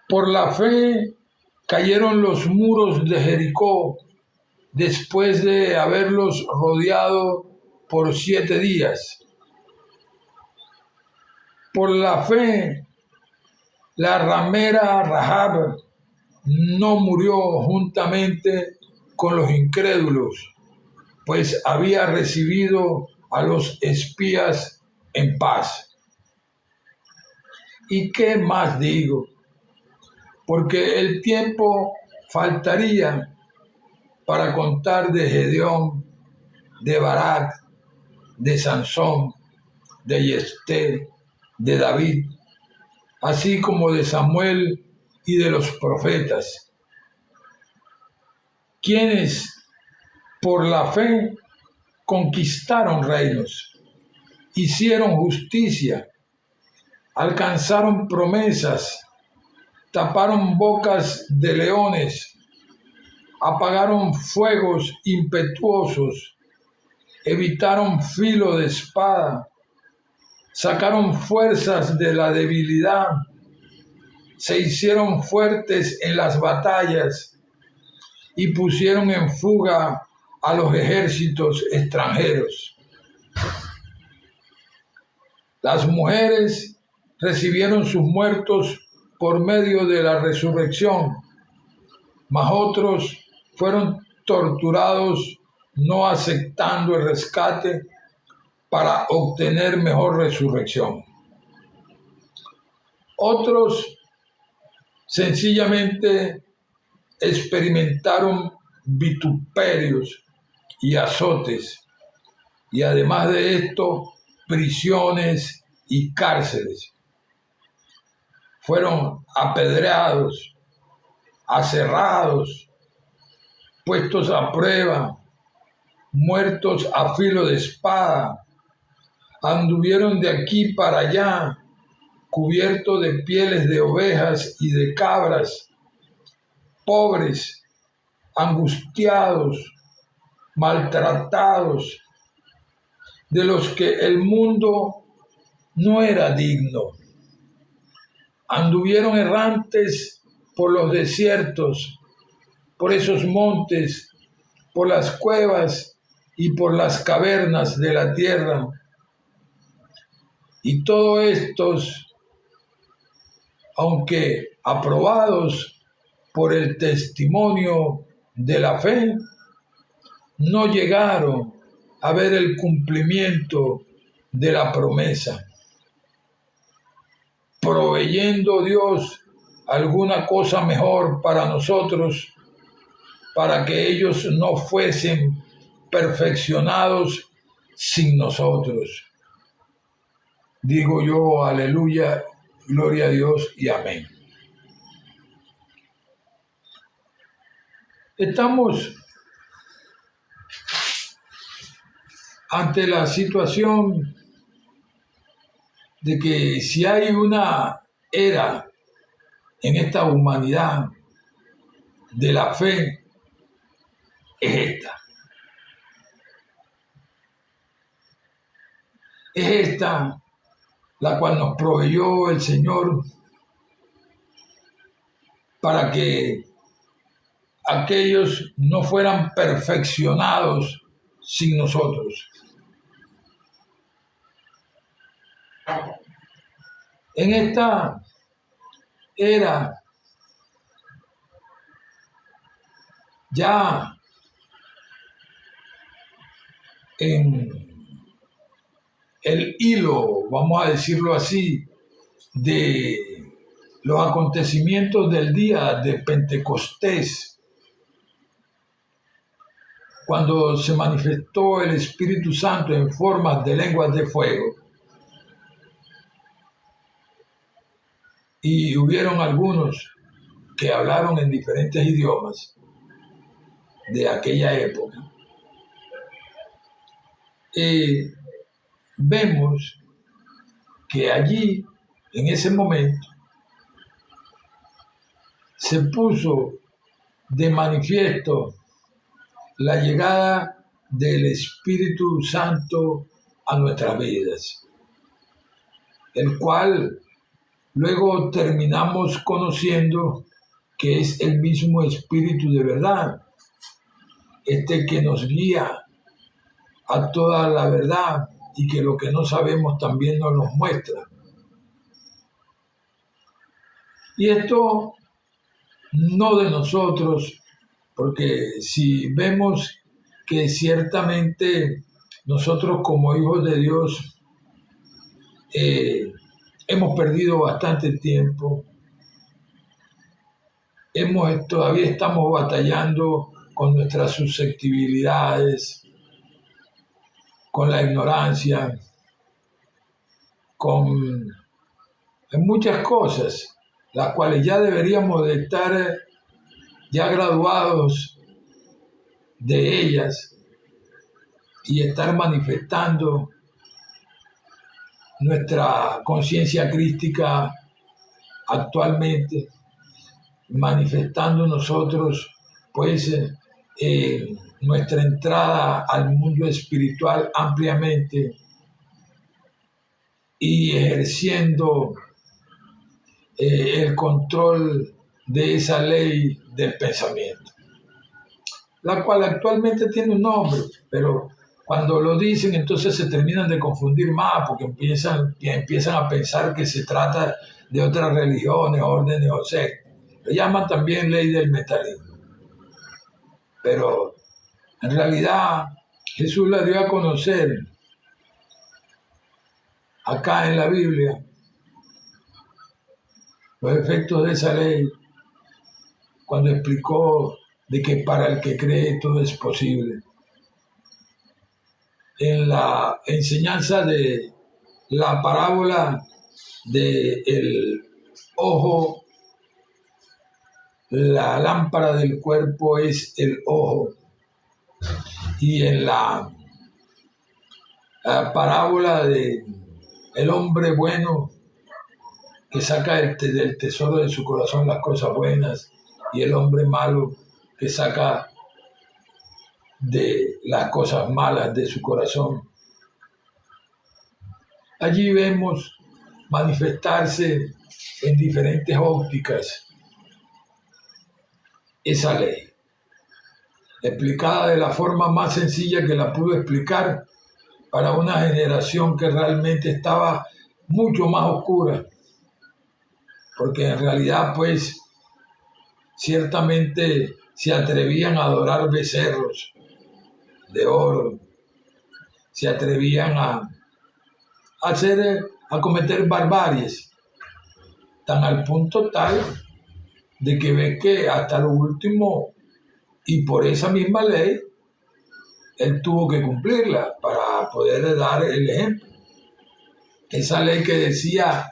Por la fe cayeron los muros de Jericó después de haberlos rodeado por 7 días. Por la fe, la ramera Rahab no murió juntamente con los incrédulos, pues había recibido a los espías en paz. ¿Y qué más digo? Porque el tiempo faltaría para contar de Gedeón, de Barak, de Sansón, de Yefté, de David, así como de Samuel y de los profetas, quienes por la fe conquistaron reinos, hicieron justicia, alcanzaron promesas, taparon bocas de leones, apagaron fuegos impetuosos, evitaron filo de espada, sacaron fuerzas de la debilidad, se hicieron fuertes en las batallas y pusieron en fuga a los ejércitos extranjeros. Las mujeres recibieron sus muertos por medio de la resurrección, mas otros fueron torturados no aceptando el rescate para obtener mejor resurrección. Otros sencillamente experimentaron vituperios y azotes, y además de esto, prisiones y cárceles. Fueron apedreados, aserrados, puestos a prueba, muertos a filo de espada, anduvieron de aquí para allá, cubiertos de pieles de ovejas y de cabras, pobres, angustiados, maltratados, de los que el mundo no era digno. Anduvieron errantes por los desiertos, por esos montes, por las cuevas y por las cavernas de la tierra. Y todos estos, aunque aprobados por el testimonio de la fe, no llegaron a ver el cumplimiento de la promesa, proveyendo Dios alguna cosa mejor para nosotros, para que ellos no fuesen perfeccionados sin nosotros. Digo yo, aleluya, gloria a Dios y amén. Estamos ante la situación de que si hay una era en esta humanidad de la fe, es esta. Es esta la cual nos proveyó el Señor para que aquellos no fueran perfeccionados sin nosotros. En esta era ya en el hilo, vamos a decirlo así, de los acontecimientos del día de Pentecostés, cuando se manifestó el Espíritu Santo en forma de lenguas de fuego. Y hubieron algunos que hablaron en diferentes idiomas de aquella época. Vemos que allí, en ese momento, se puso de manifiesto la llegada del Espíritu Santo a nuestras vidas, el cual luego terminamos conociendo que es el mismo Espíritu de verdad, que nos guía a toda la verdad y que lo que no sabemos también nos lo muestra. Y esto no de nosotros, porque si vemos que ciertamente nosotros como hijos de Dios hemos perdido bastante tiempo, todavía estamos batallando con nuestras susceptibilidades, con la ignorancia, con muchas cosas, las cuales ya deberíamos de estar ya graduados de ellas y estar manifestando nuestra conciencia crística actualmente, manifestando nosotros pues nuestra entrada al mundo espiritual ampliamente y ejerciendo el control de esa ley del pensamiento, la cual actualmente tiene un nombre, pero cuando lo dicen entonces se terminan de confundir más porque empiezan a pensar que se trata de otras religiones, órdenes o sectas. Lo llaman también ley del mentalismo. Pero en realidad Jesús la dio a conocer acá en la Biblia, los efectos de esa ley, cuando explicó de que para el que cree todo es posible. En la enseñanza de la parábola del ojo, la lámpara del cuerpo es el ojo, y en la parábola de el hombre bueno que saca del tesoro de su corazón las cosas buenas, y el hombre malo que saca de las cosas malas de su corazón. Allí vemos manifestarse en diferentes ópticas esa ley, explicada de la forma más sencilla que la pudo explicar para una generación que realmente estaba mucho más oscura, porque en realidad pues ciertamente se atrevían a adorar becerros de oro, se atrevían a cometer barbaries, tan al punto tal de que ve que hasta lo último, y por esa misma ley, él tuvo que cumplirla para poder dar el ejemplo. Esa ley que decía,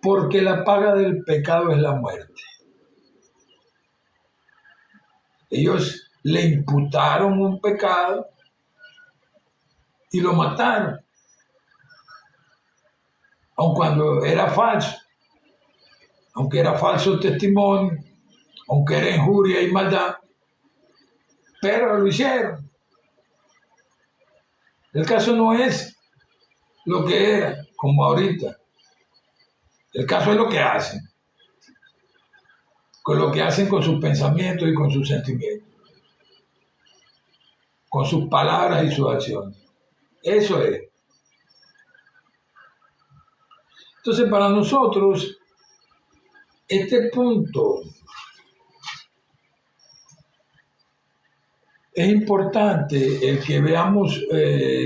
porque la paga del pecado es la muerte. Ellos le imputaron un pecado y lo mataron, aun cuando era falso, aunque era falso testimonio, aunque era injuria y maldad, pero lo hicieron. El caso no es lo que era, como ahorita. El caso es lo que hacen, con lo que hacen con sus pensamientos y con sus sentimientos, con sus palabras y sus acciones. Eso es. Entonces, para nosotros, este punto es importante el que veamos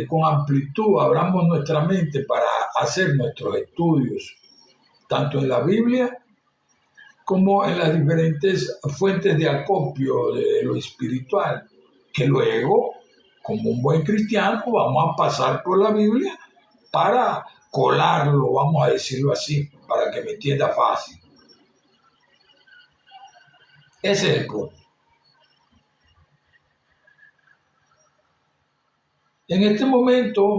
con amplitud, abramos nuestra mente para hacer nuestros estudios, tanto en la Biblia como en las diferentes fuentes de acopio de lo espiritual, que luego, como un buen cristiano, vamos a pasar por la Biblia para colarlo, vamos a decirlo así, para que me entienda fácil. Ese es el punto. En este momento,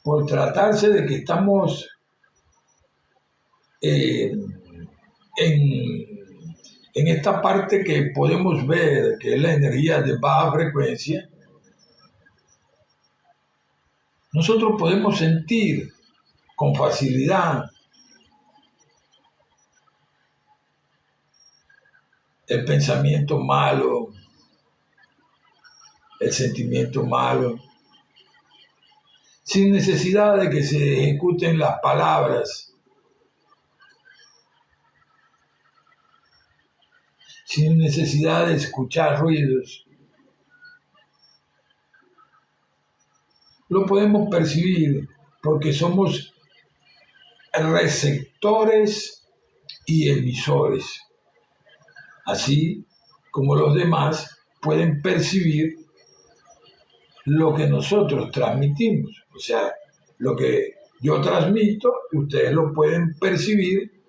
por tratarse de que estamos en esta parte que podemos ver, que es la energía de baja frecuencia, nosotros podemos sentir con facilidad el pensamiento malo, el sentimiento malo, sin necesidad de que se ejecuten las palabras, sin necesidad de escuchar ruidos. Lo podemos percibir porque somos receptores y emisores, así como los demás pueden percibir lo que nosotros transmitimos. O sea, lo que yo transmito, ustedes lo pueden percibir,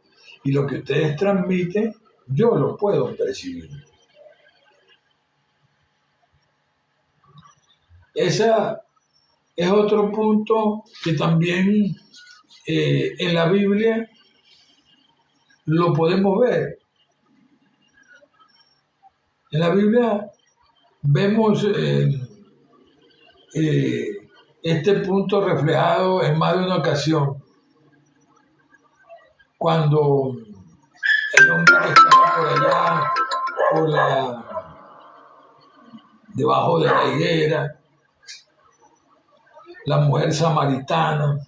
y lo que ustedes transmiten, yo lo puedo percibir. Ese es otro punto que también en la Biblia lo podemos ver. En la Biblia vemos este punto reflejado en más de una ocasión, cuando el hombre que estaba por allá, debajo de la higuera, la mujer samaritana,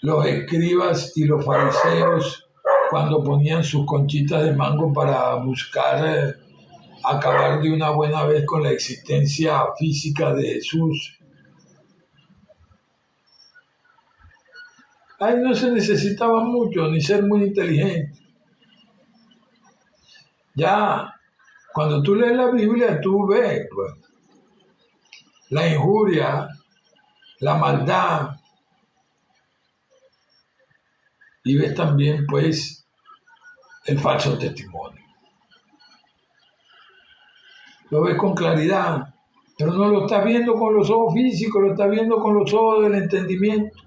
los escribas y los fariseos, cuando ponían sus conchitas de mango para buscar acabar de una buena vez con la existencia física de Jesús. Ahí no se necesitaba mucho, ni ser muy inteligente. Ya, cuando tú lees la Biblia, tú ves pues, la injuria, la maldad, y ves también pues el falso testimonio. Lo ves con claridad, pero no lo estás viendo con los ojos físicos, lo estás viendo con los ojos del entendimiento.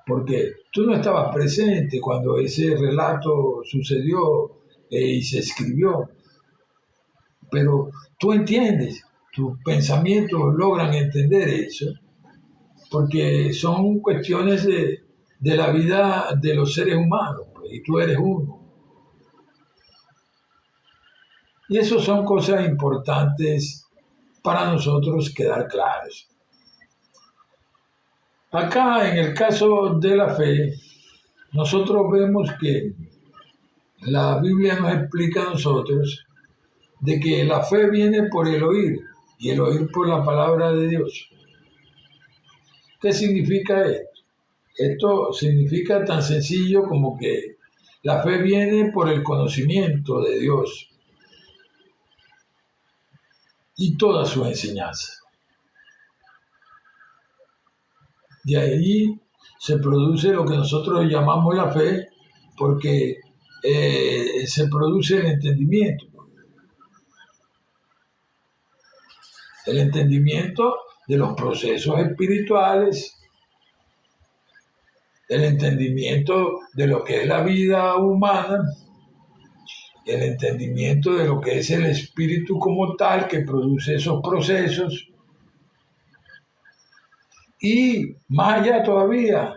porque tú no estabas presente cuando ese relato sucedió y se escribió, pero tú entiendes, tus pensamientos logran entender eso, porque son cuestiones de la vida de los seres humanos, pues, y tú eres uno. Y eso son cosas importantes para nosotros quedar claros. Acá, en el caso de la fe, nosotros vemos que la Biblia nos explica a nosotros de que la fe viene por el oír y el oír por la palabra de Dios. ¿Qué significa esto? Esto significa tan sencillo como que la fe viene por el conocimiento de Dios y toda su enseñanza. De ahí se produce lo que nosotros llamamos la fe, porque se produce el entendimiento. El entendimiento de los procesos espirituales, el entendimiento de lo que es la vida humana, el entendimiento de lo que es el espíritu como tal que produce esos procesos, y más allá todavía,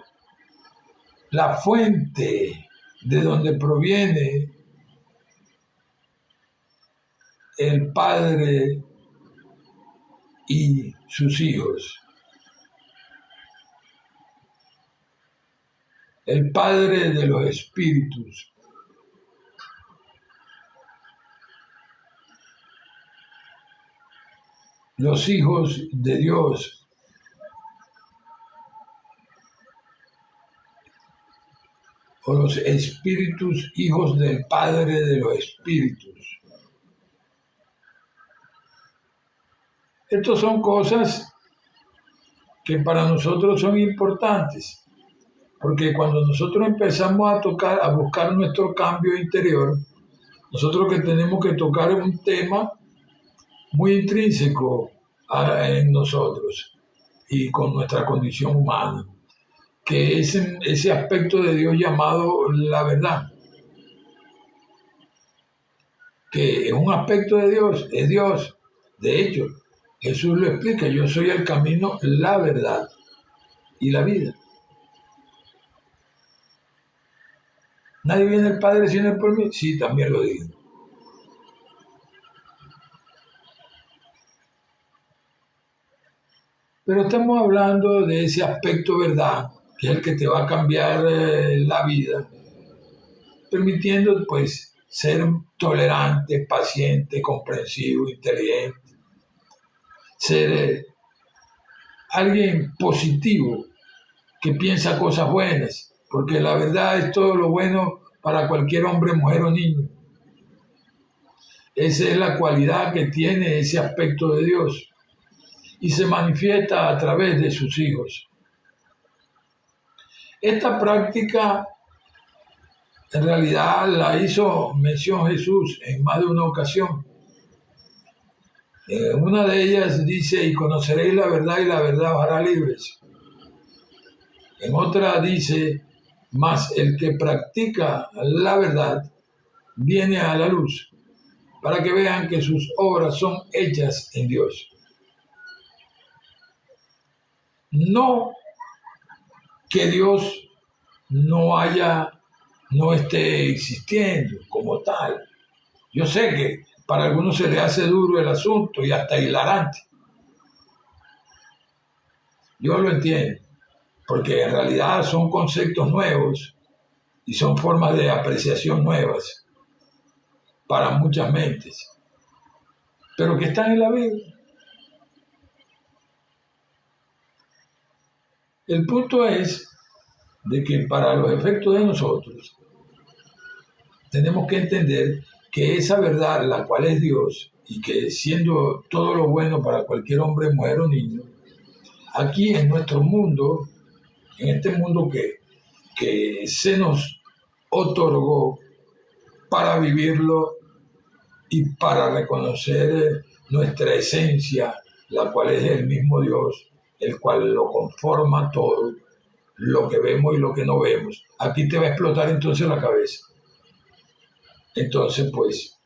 la fuente de donde proviene el Padre y sus hijos. El Padre de los espíritus. Los hijos de Dios. O los espíritus, hijos del Padre de los espíritus. Estas son cosas que para nosotros son importantes, porque cuando nosotros empezamos a buscar nuestro cambio interior, nosotros que tenemos que tocar un tema muy intrínseco en nosotros y con nuestra condición humana, que es ese aspecto de Dios llamado la verdad, que es un aspecto de Dios, es Dios. De hecho, Jesús lo explica: yo soy el camino, la verdad y la vida. ¿Nadie viene al Padre si no es por mí? Sí, también lo digo. Pero estamos hablando de ese aspecto verdad, que es el que te va a cambiar la vida, permitiendo pues ser tolerante, paciente, comprensivo, inteligente, ser alguien positivo, que piensa cosas buenas, porque la verdad es todo lo bueno para cualquier hombre, mujer o niño. Esa es la cualidad que tiene ese aspecto de Dios y se manifiesta a través de sus hijos. Esta práctica en realidad la hizo mención Jesús en más de una ocasión. Una de ellas dice: y conoceréis la verdad y la verdad os hará libres. En otra dice: mas el que practica la verdad viene a la luz, para que vean que sus obras son hechas en Dios. No que Dios no esté existiendo como tal. Yo sé que para algunos se le hace duro el asunto y hasta hilarante. Yo lo entiendo, porque en realidad son conceptos nuevos y son formas de apreciación nuevas para muchas mentes, pero que están en la Biblia. El punto es de que para los efectos de nosotros tenemos que entender que esa verdad, la cual es Dios, y que siendo todo lo bueno para cualquier hombre, mujer o niño, aquí en nuestro mundo, en este mundo que se nos otorgó para vivirlo y para reconocer nuestra esencia, la cual es el mismo Dios, el cual lo conforma todo, lo que vemos y lo que no vemos. Aquí te va a explotar entonces la cabeza. Entonces, pues,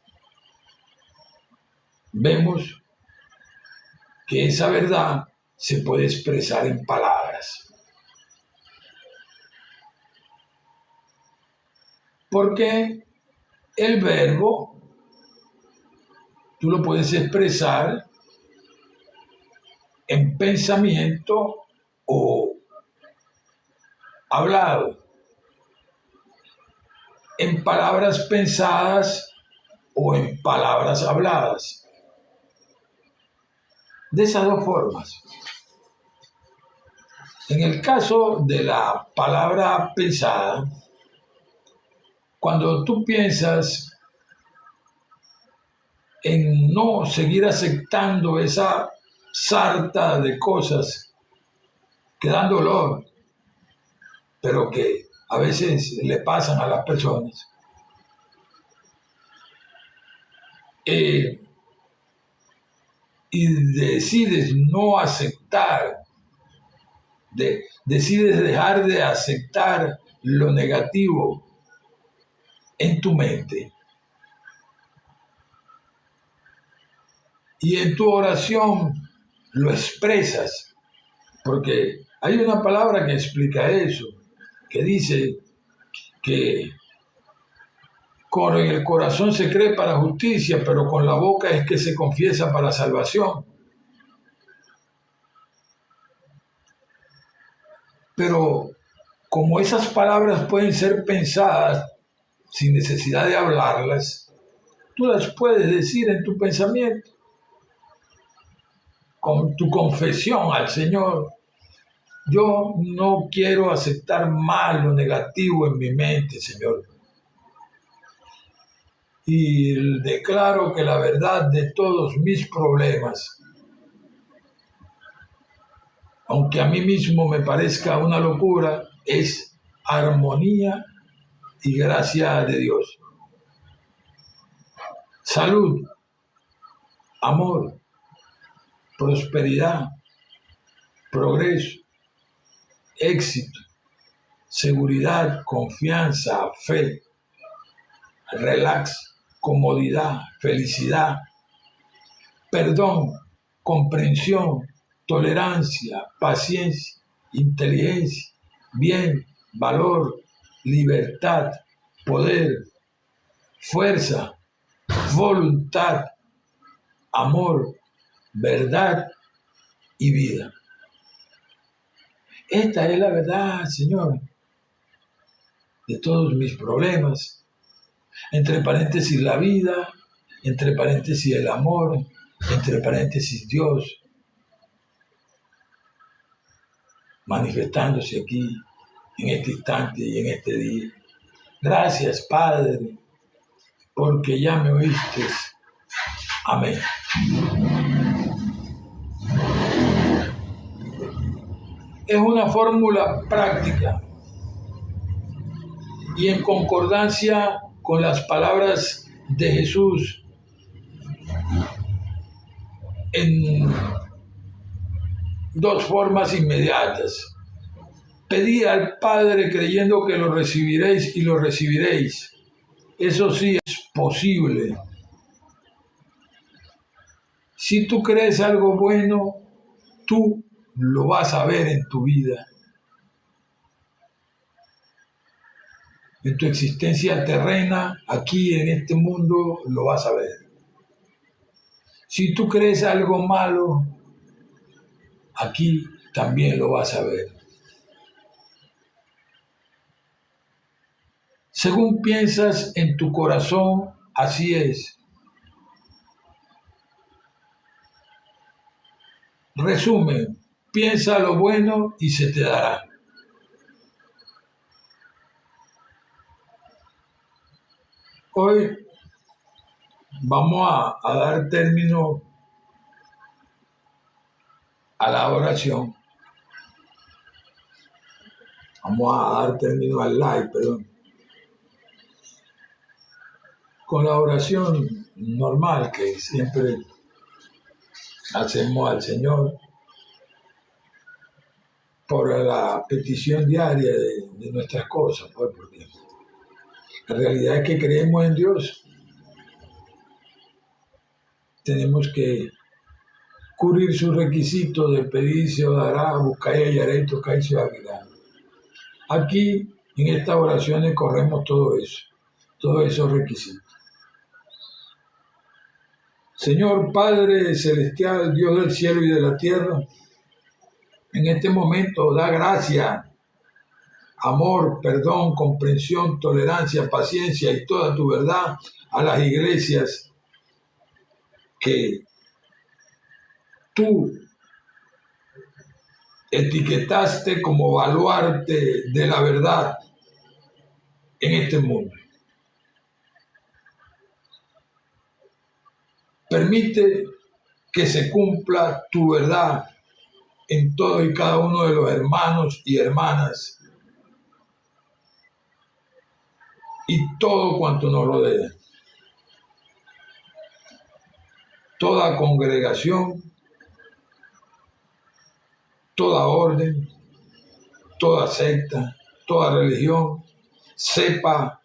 vemos que esa verdad se puede expresar en palabras. Porque el verbo tú lo puedes expresar en pensamiento o hablado, en palabras pensadas o en palabras habladas. De esas dos formas. En el caso de la palabra pensada, cuando tú piensas en no seguir aceptando esa sarta de cosas que dan dolor, pero que a veces le pasan a las personas, y decides no aceptar, decides dejar de aceptar lo negativo en tu mente, y en tu oración lo expresas, porque hay una palabra que explica eso, que dice que con el corazón se cree para justicia, pero con la boca es que se confiesa para salvación. Pero como esas palabras pueden ser pensadas sin necesidad de hablarlas, tú las puedes decir en tu pensamiento, con tu confesión al Señor. Yo no quiero aceptar más lo negativo en mi mente, Señor. Y declaro que la verdad de todos mis problemas, aunque a mí mismo me parezca una locura, es armonía y gracia de Dios. Salud, amor, prosperidad, progreso, éxito, seguridad, confianza, fe, relax, comodidad, felicidad, perdón, comprensión, tolerancia, paciencia, inteligencia, bien, valor, libertad, poder, fuerza, voluntad, amor, verdad y vida. Esta es la verdad, Señor, de todos mis problemas. Entre paréntesis la vida, entre paréntesis el amor, entre paréntesis Dios, manifestándose aquí, en este instante y en este día. Gracias, Padre, porque ya me oíste. Amén. Es una fórmula práctica y en concordancia con las palabras de Jesús en dos formas inmediatas. Pedid al Padre creyendo que lo recibiréis y lo recibiréis. Eso sí es posible. Si tú crees algo bueno, tú lo vas a ver en tu vida. En tu existencia terrena, aquí en este mundo, lo vas a ver. Si tú crees algo malo, aquí también lo vas a ver. Según piensas en tu corazón, así es. Resumen, piensa lo bueno y se te dará. Hoy vamos a dar término a la oración. Vamos a dar término al live, perdón. Con la oración normal que siempre hacemos al Señor. por la petición diaria de nuestras cosas, pues, porque la realidad es que creemos en Dios. Tenemos que cubrir sus requisitos de pedir se os dará, buscar y hallaréis, tocar y se os abrirá. Aquí, en estas oraciones, corremos todo eso, todos esos requisitos. Señor Padre Celestial, Dios del cielo y de la tierra, en este momento da gracia, amor, perdón, comprensión, tolerancia, paciencia y toda tu verdad a las iglesias que tú etiquetaste como baluarte de la verdad en este mundo. Permite que se cumpla tu verdad en todos y cada uno de los hermanos y hermanas y todo cuanto nos rodea. Toda congregación, toda orden, toda secta, toda religión, sepa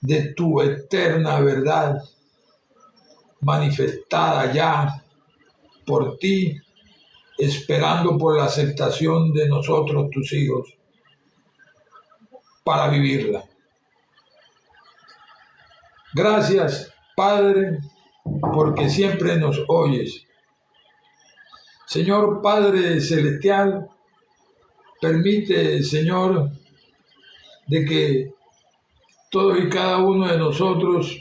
de tu eterna verdad manifestada ya por ti, esperando por la aceptación de nosotros, tus hijos, para vivirla. Gracias, Padre, porque siempre nos oyes. Señor Padre Celestial, permite, Señor, de que todos y cada uno de nosotros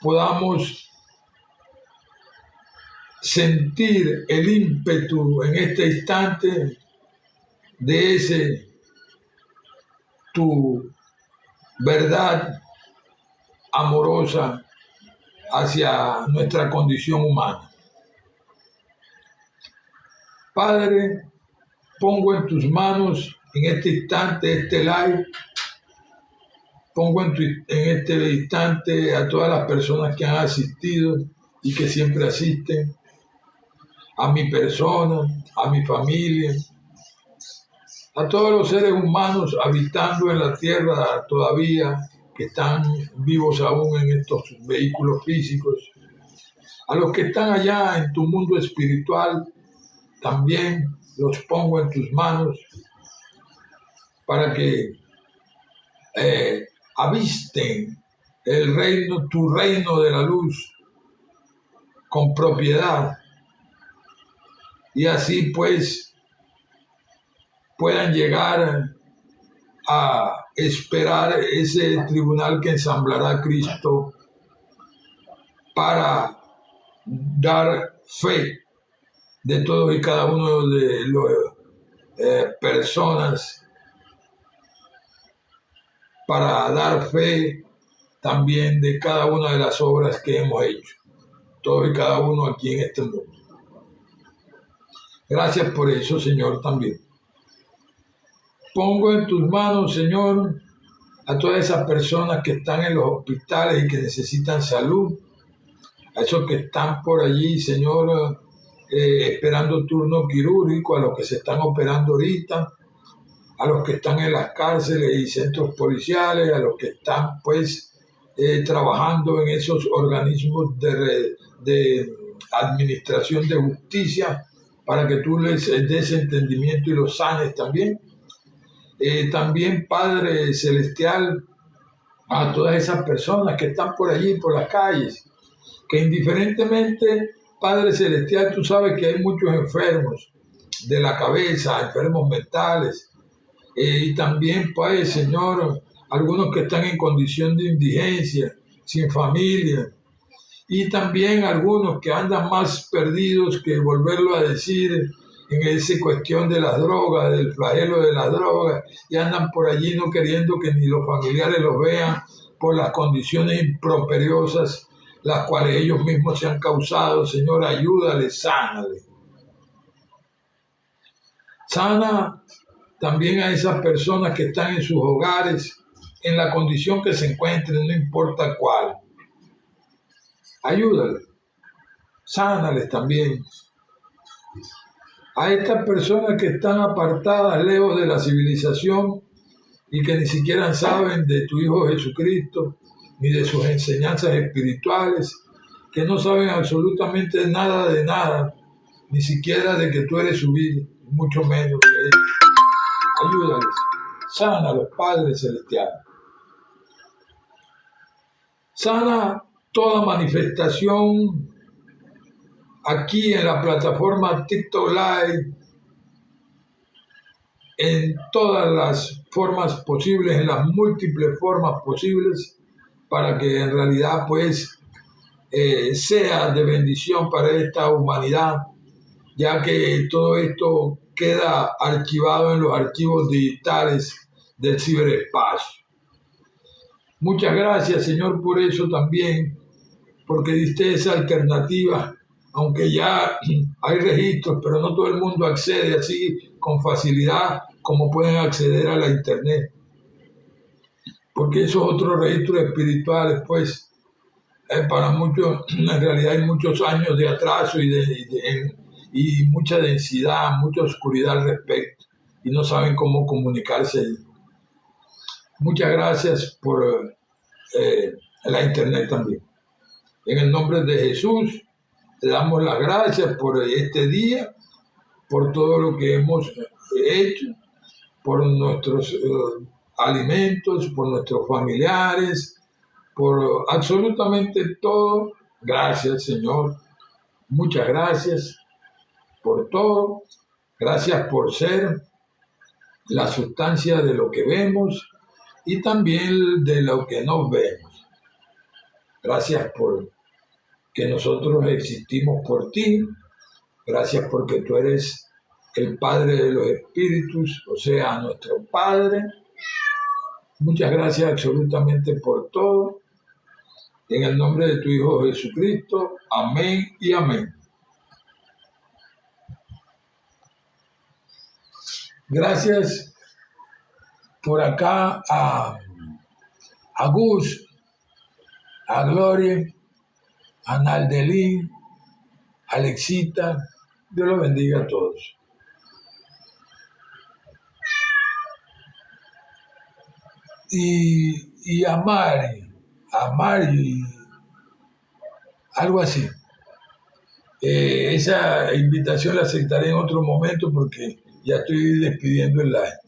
podamos sentir el ímpetu en este instante de ese tu verdad amorosa hacia nuestra condición humana. Padre, pongo en tus manos en este instante este live, pongo en este instante a todas las personas que han asistido y que siempre asisten, a mi persona, a mi familia, a todos los seres humanos habitando en la tierra todavía, que están vivos aún en estos vehículos físicos, a los que están allá en tu mundo espiritual, también los pongo en tus manos para que avisten el reino, tu reino de la luz con propiedad, y así pues puedan llegar a esperar ese tribunal que ensamblará Cristo para dar fe de todos y cada uno de las personas, para dar fe también de cada una de las obras que hemos hecho, todos y cada uno aquí en este mundo. Gracias por eso, Señor, también. Pongo en tus manos, Señor, a todas esas personas que están en los hospitales y que necesitan salud, a esos que están por allí, Señor, esperando turno quirúrgico, a los que se están operando ahorita, a los que están en las cárceles y centros policiales, a los que están, pues, trabajando en esos organismos de administración de justicia, para que tú les des entendimiento y los sanes también. También, Padre Celestial, a todas esas personas que están por allí, por las calles, que indiferentemente, Padre Celestial, tú sabes que hay muchos enfermos de la cabeza, enfermos mentales, y también, pues, Señor, algunos que están en condición de indigencia, sin familia, y también algunos que andan más perdidos que volverlo a decir en esa cuestión de las drogas, del flagelo de las drogas, y andan por allí no queriendo que ni los familiares los vean por las condiciones improperiosas las cuales ellos mismos se han causado. Señor, ayúdales, sánale. Sana también a esas personas que están en sus hogares, en la condición que se encuentren, no importa cuál. Ayúdales, sánales también. A estas personas que están apartadas, lejos de la civilización y que ni siquiera saben de tu Hijo Jesucristo, ni de sus enseñanzas espirituales, que no saben absolutamente nada de nada, ni siquiera de que tú eres su vida, mucho menos de ellos. Ayúdales, sana a los padres celestiales. Sana toda manifestación aquí en la plataforma TikTok Live, en todas las formas posibles, en las múltiples formas posibles, para que en realidad pues sea de bendición para esta humanidad, ya que todo esto queda archivado en los archivos digitales del ciberespacio. Muchas gracias, Señor, por eso también, porque diste esa alternativa, aunque ya hay registros, pero no todo el mundo accede así con facilidad como pueden acceder a la Internet. Porque esos otros registros espirituales, pues, para muchos, en realidad hay muchos años de atraso y mucha densidad, mucha oscuridad al respecto, y no saben cómo comunicarse. Muchas gracias por la Internet también. En el nombre de Jesús, le damos las gracias por este día, por todo lo que hemos hecho, por nuestros alimentos, por nuestros familiares, por absolutamente todo. Gracias, Señor. Muchas gracias por todo. Gracias por ser la sustancia de lo que vemos y también de lo que no vemos. Gracias por que nosotros existimos por ti. Gracias porque tú eres el Padre de los Espíritus, o sea, nuestro Padre. Muchas gracias absolutamente por todo. En el nombre de tu Hijo Jesucristo. Amén y amén. Gracias por acá a Gus, a Gloria, a Naldelín, a Alexita. Dios los bendiga a todos. Y a Mari, algo así. Esa invitación la aceptaré en otro momento porque ya estoy despidiendo el live.